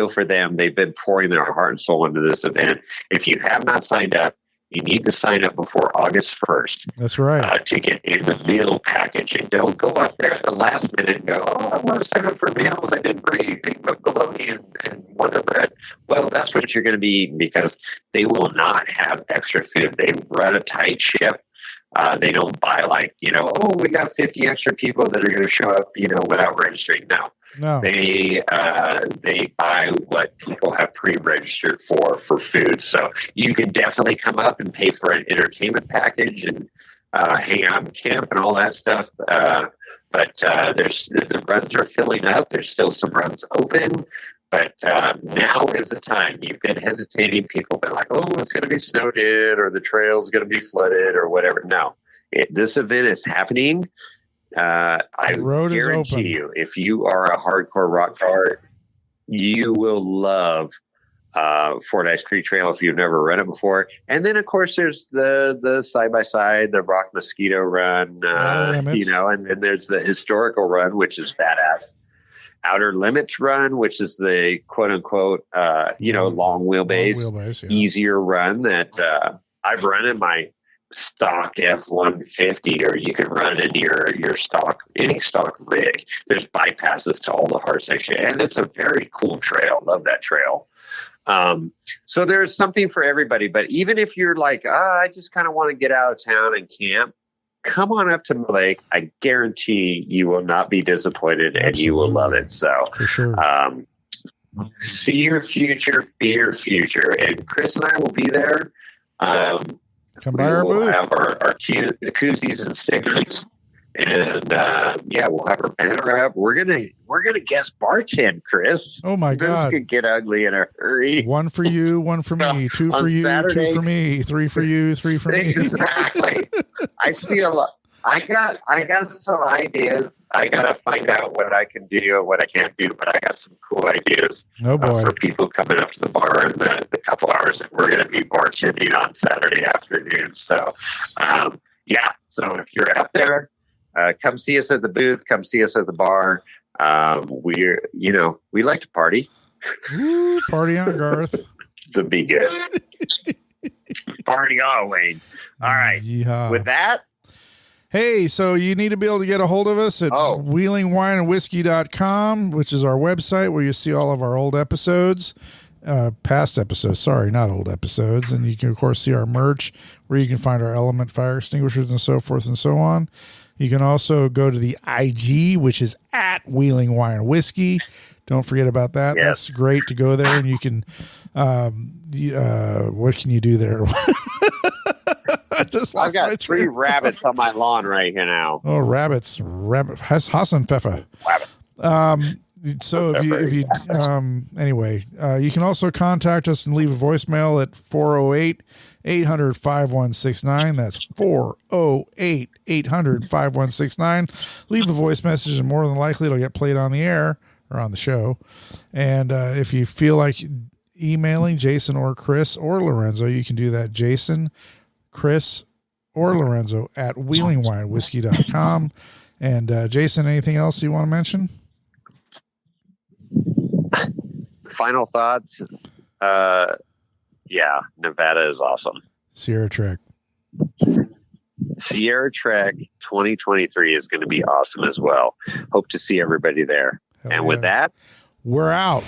for them. They've been pouring their heart and soul into this event. If you have not signed up, you need to sign up before August 1st. That's right. To get in the meal package. And don't go up there at the last minute and go, I want to sign up for meals. I didn't bring anything but bologna and Wonder Bread. Well, that's what you're going to be eating, because they will not have extra food. They run a tight ship. They don't buy we got 50 extra people that are going to show up, without registering. No. They buy what people have pre-registered for food. So you can definitely come up and pay for an entertainment package and hang out in camp and all that stuff. But the runs are filling up. There's still some runs open. But now is the time. You've been hesitating. People have been like, oh, it's going to be snowed in, or the trail's going to be flooded, or whatever. No, this event is happening. I guarantee you, if you are a hardcore rock crawler, you will love Fordyce Creek Trail if you've never run it before. And then, of course, there's the side-by-side, the Rock Mosquito Run, and then there's the historical run, which is badass. Outer Limits Run, which is the quote-unquote, long wheelbase, easier run that I've run in my stock F-150, or you can run in your stock, any stock rig. There's bypasses to all the hard section, and it's a very cool trail. Love that trail. So there's something for everybody. But even if you're like, I just kind of want to get out of town and camp, come on up to the lake. I guarantee you will not be disappointed. Absolutely. And you will love it. So, for sure. See your future, be your future. And Chris and I will be there. Come by our booth. We'll have our koozies and stickers. And we'll have our banner up. We're gonna guest bartend, Chris. Oh my God! This could get ugly in a hurry. One for you, one for me. Two for you, Saturday, 2 for me. 3 for you, 3 for me. Exactly. I see a lot. I got some ideas. I gotta find out what I can do, what I can't do, but I got some cool ideas. Oh boy! For people coming up to the bar in the couple hours that we're gonna be bartending on Saturday afternoon. So, So if you're out there, come see us at the booth. Come see us at the bar. We like to party. Ooh, party on, Garth. So be good. Party on, Wayne. All right. Yeehaw. With that. Hey, so you need to be able to get a hold of us at wheelingwineandwhiskey.com, which is our website where you see all of our old episodes. past episodes. Sorry, not old episodes. And you can, of course, see our merch where you can find our element fire extinguishers and so forth and so on. You can also go to the IG, which is at Wheeling Wine and Whiskey. Don't forget about that. Yes. That's great to go there, and you can, what can you do there? I've got 3 rabbits on my lawn right here now. Oh, rabbits. Hassenpfeffer. Rabbits. So if you anyway, you can also contact us and leave a voicemail at 408-800-5169. That's 408-800-5169. Leave a voice message and more than likely it'll get played on the air or on the show. And if you feel like emailing Jason or Chris or Lorenzo, you can do that. Jason, Chris, or Lorenzo at wheelingwinewhiskey.com. And Jason, anything else you want to mention? Final thoughts. Yeah, Nevada is awesome. Sierra Trek 2023 is going to be awesome as well. Hope to see everybody there. Hell and yeah. with that, we're out.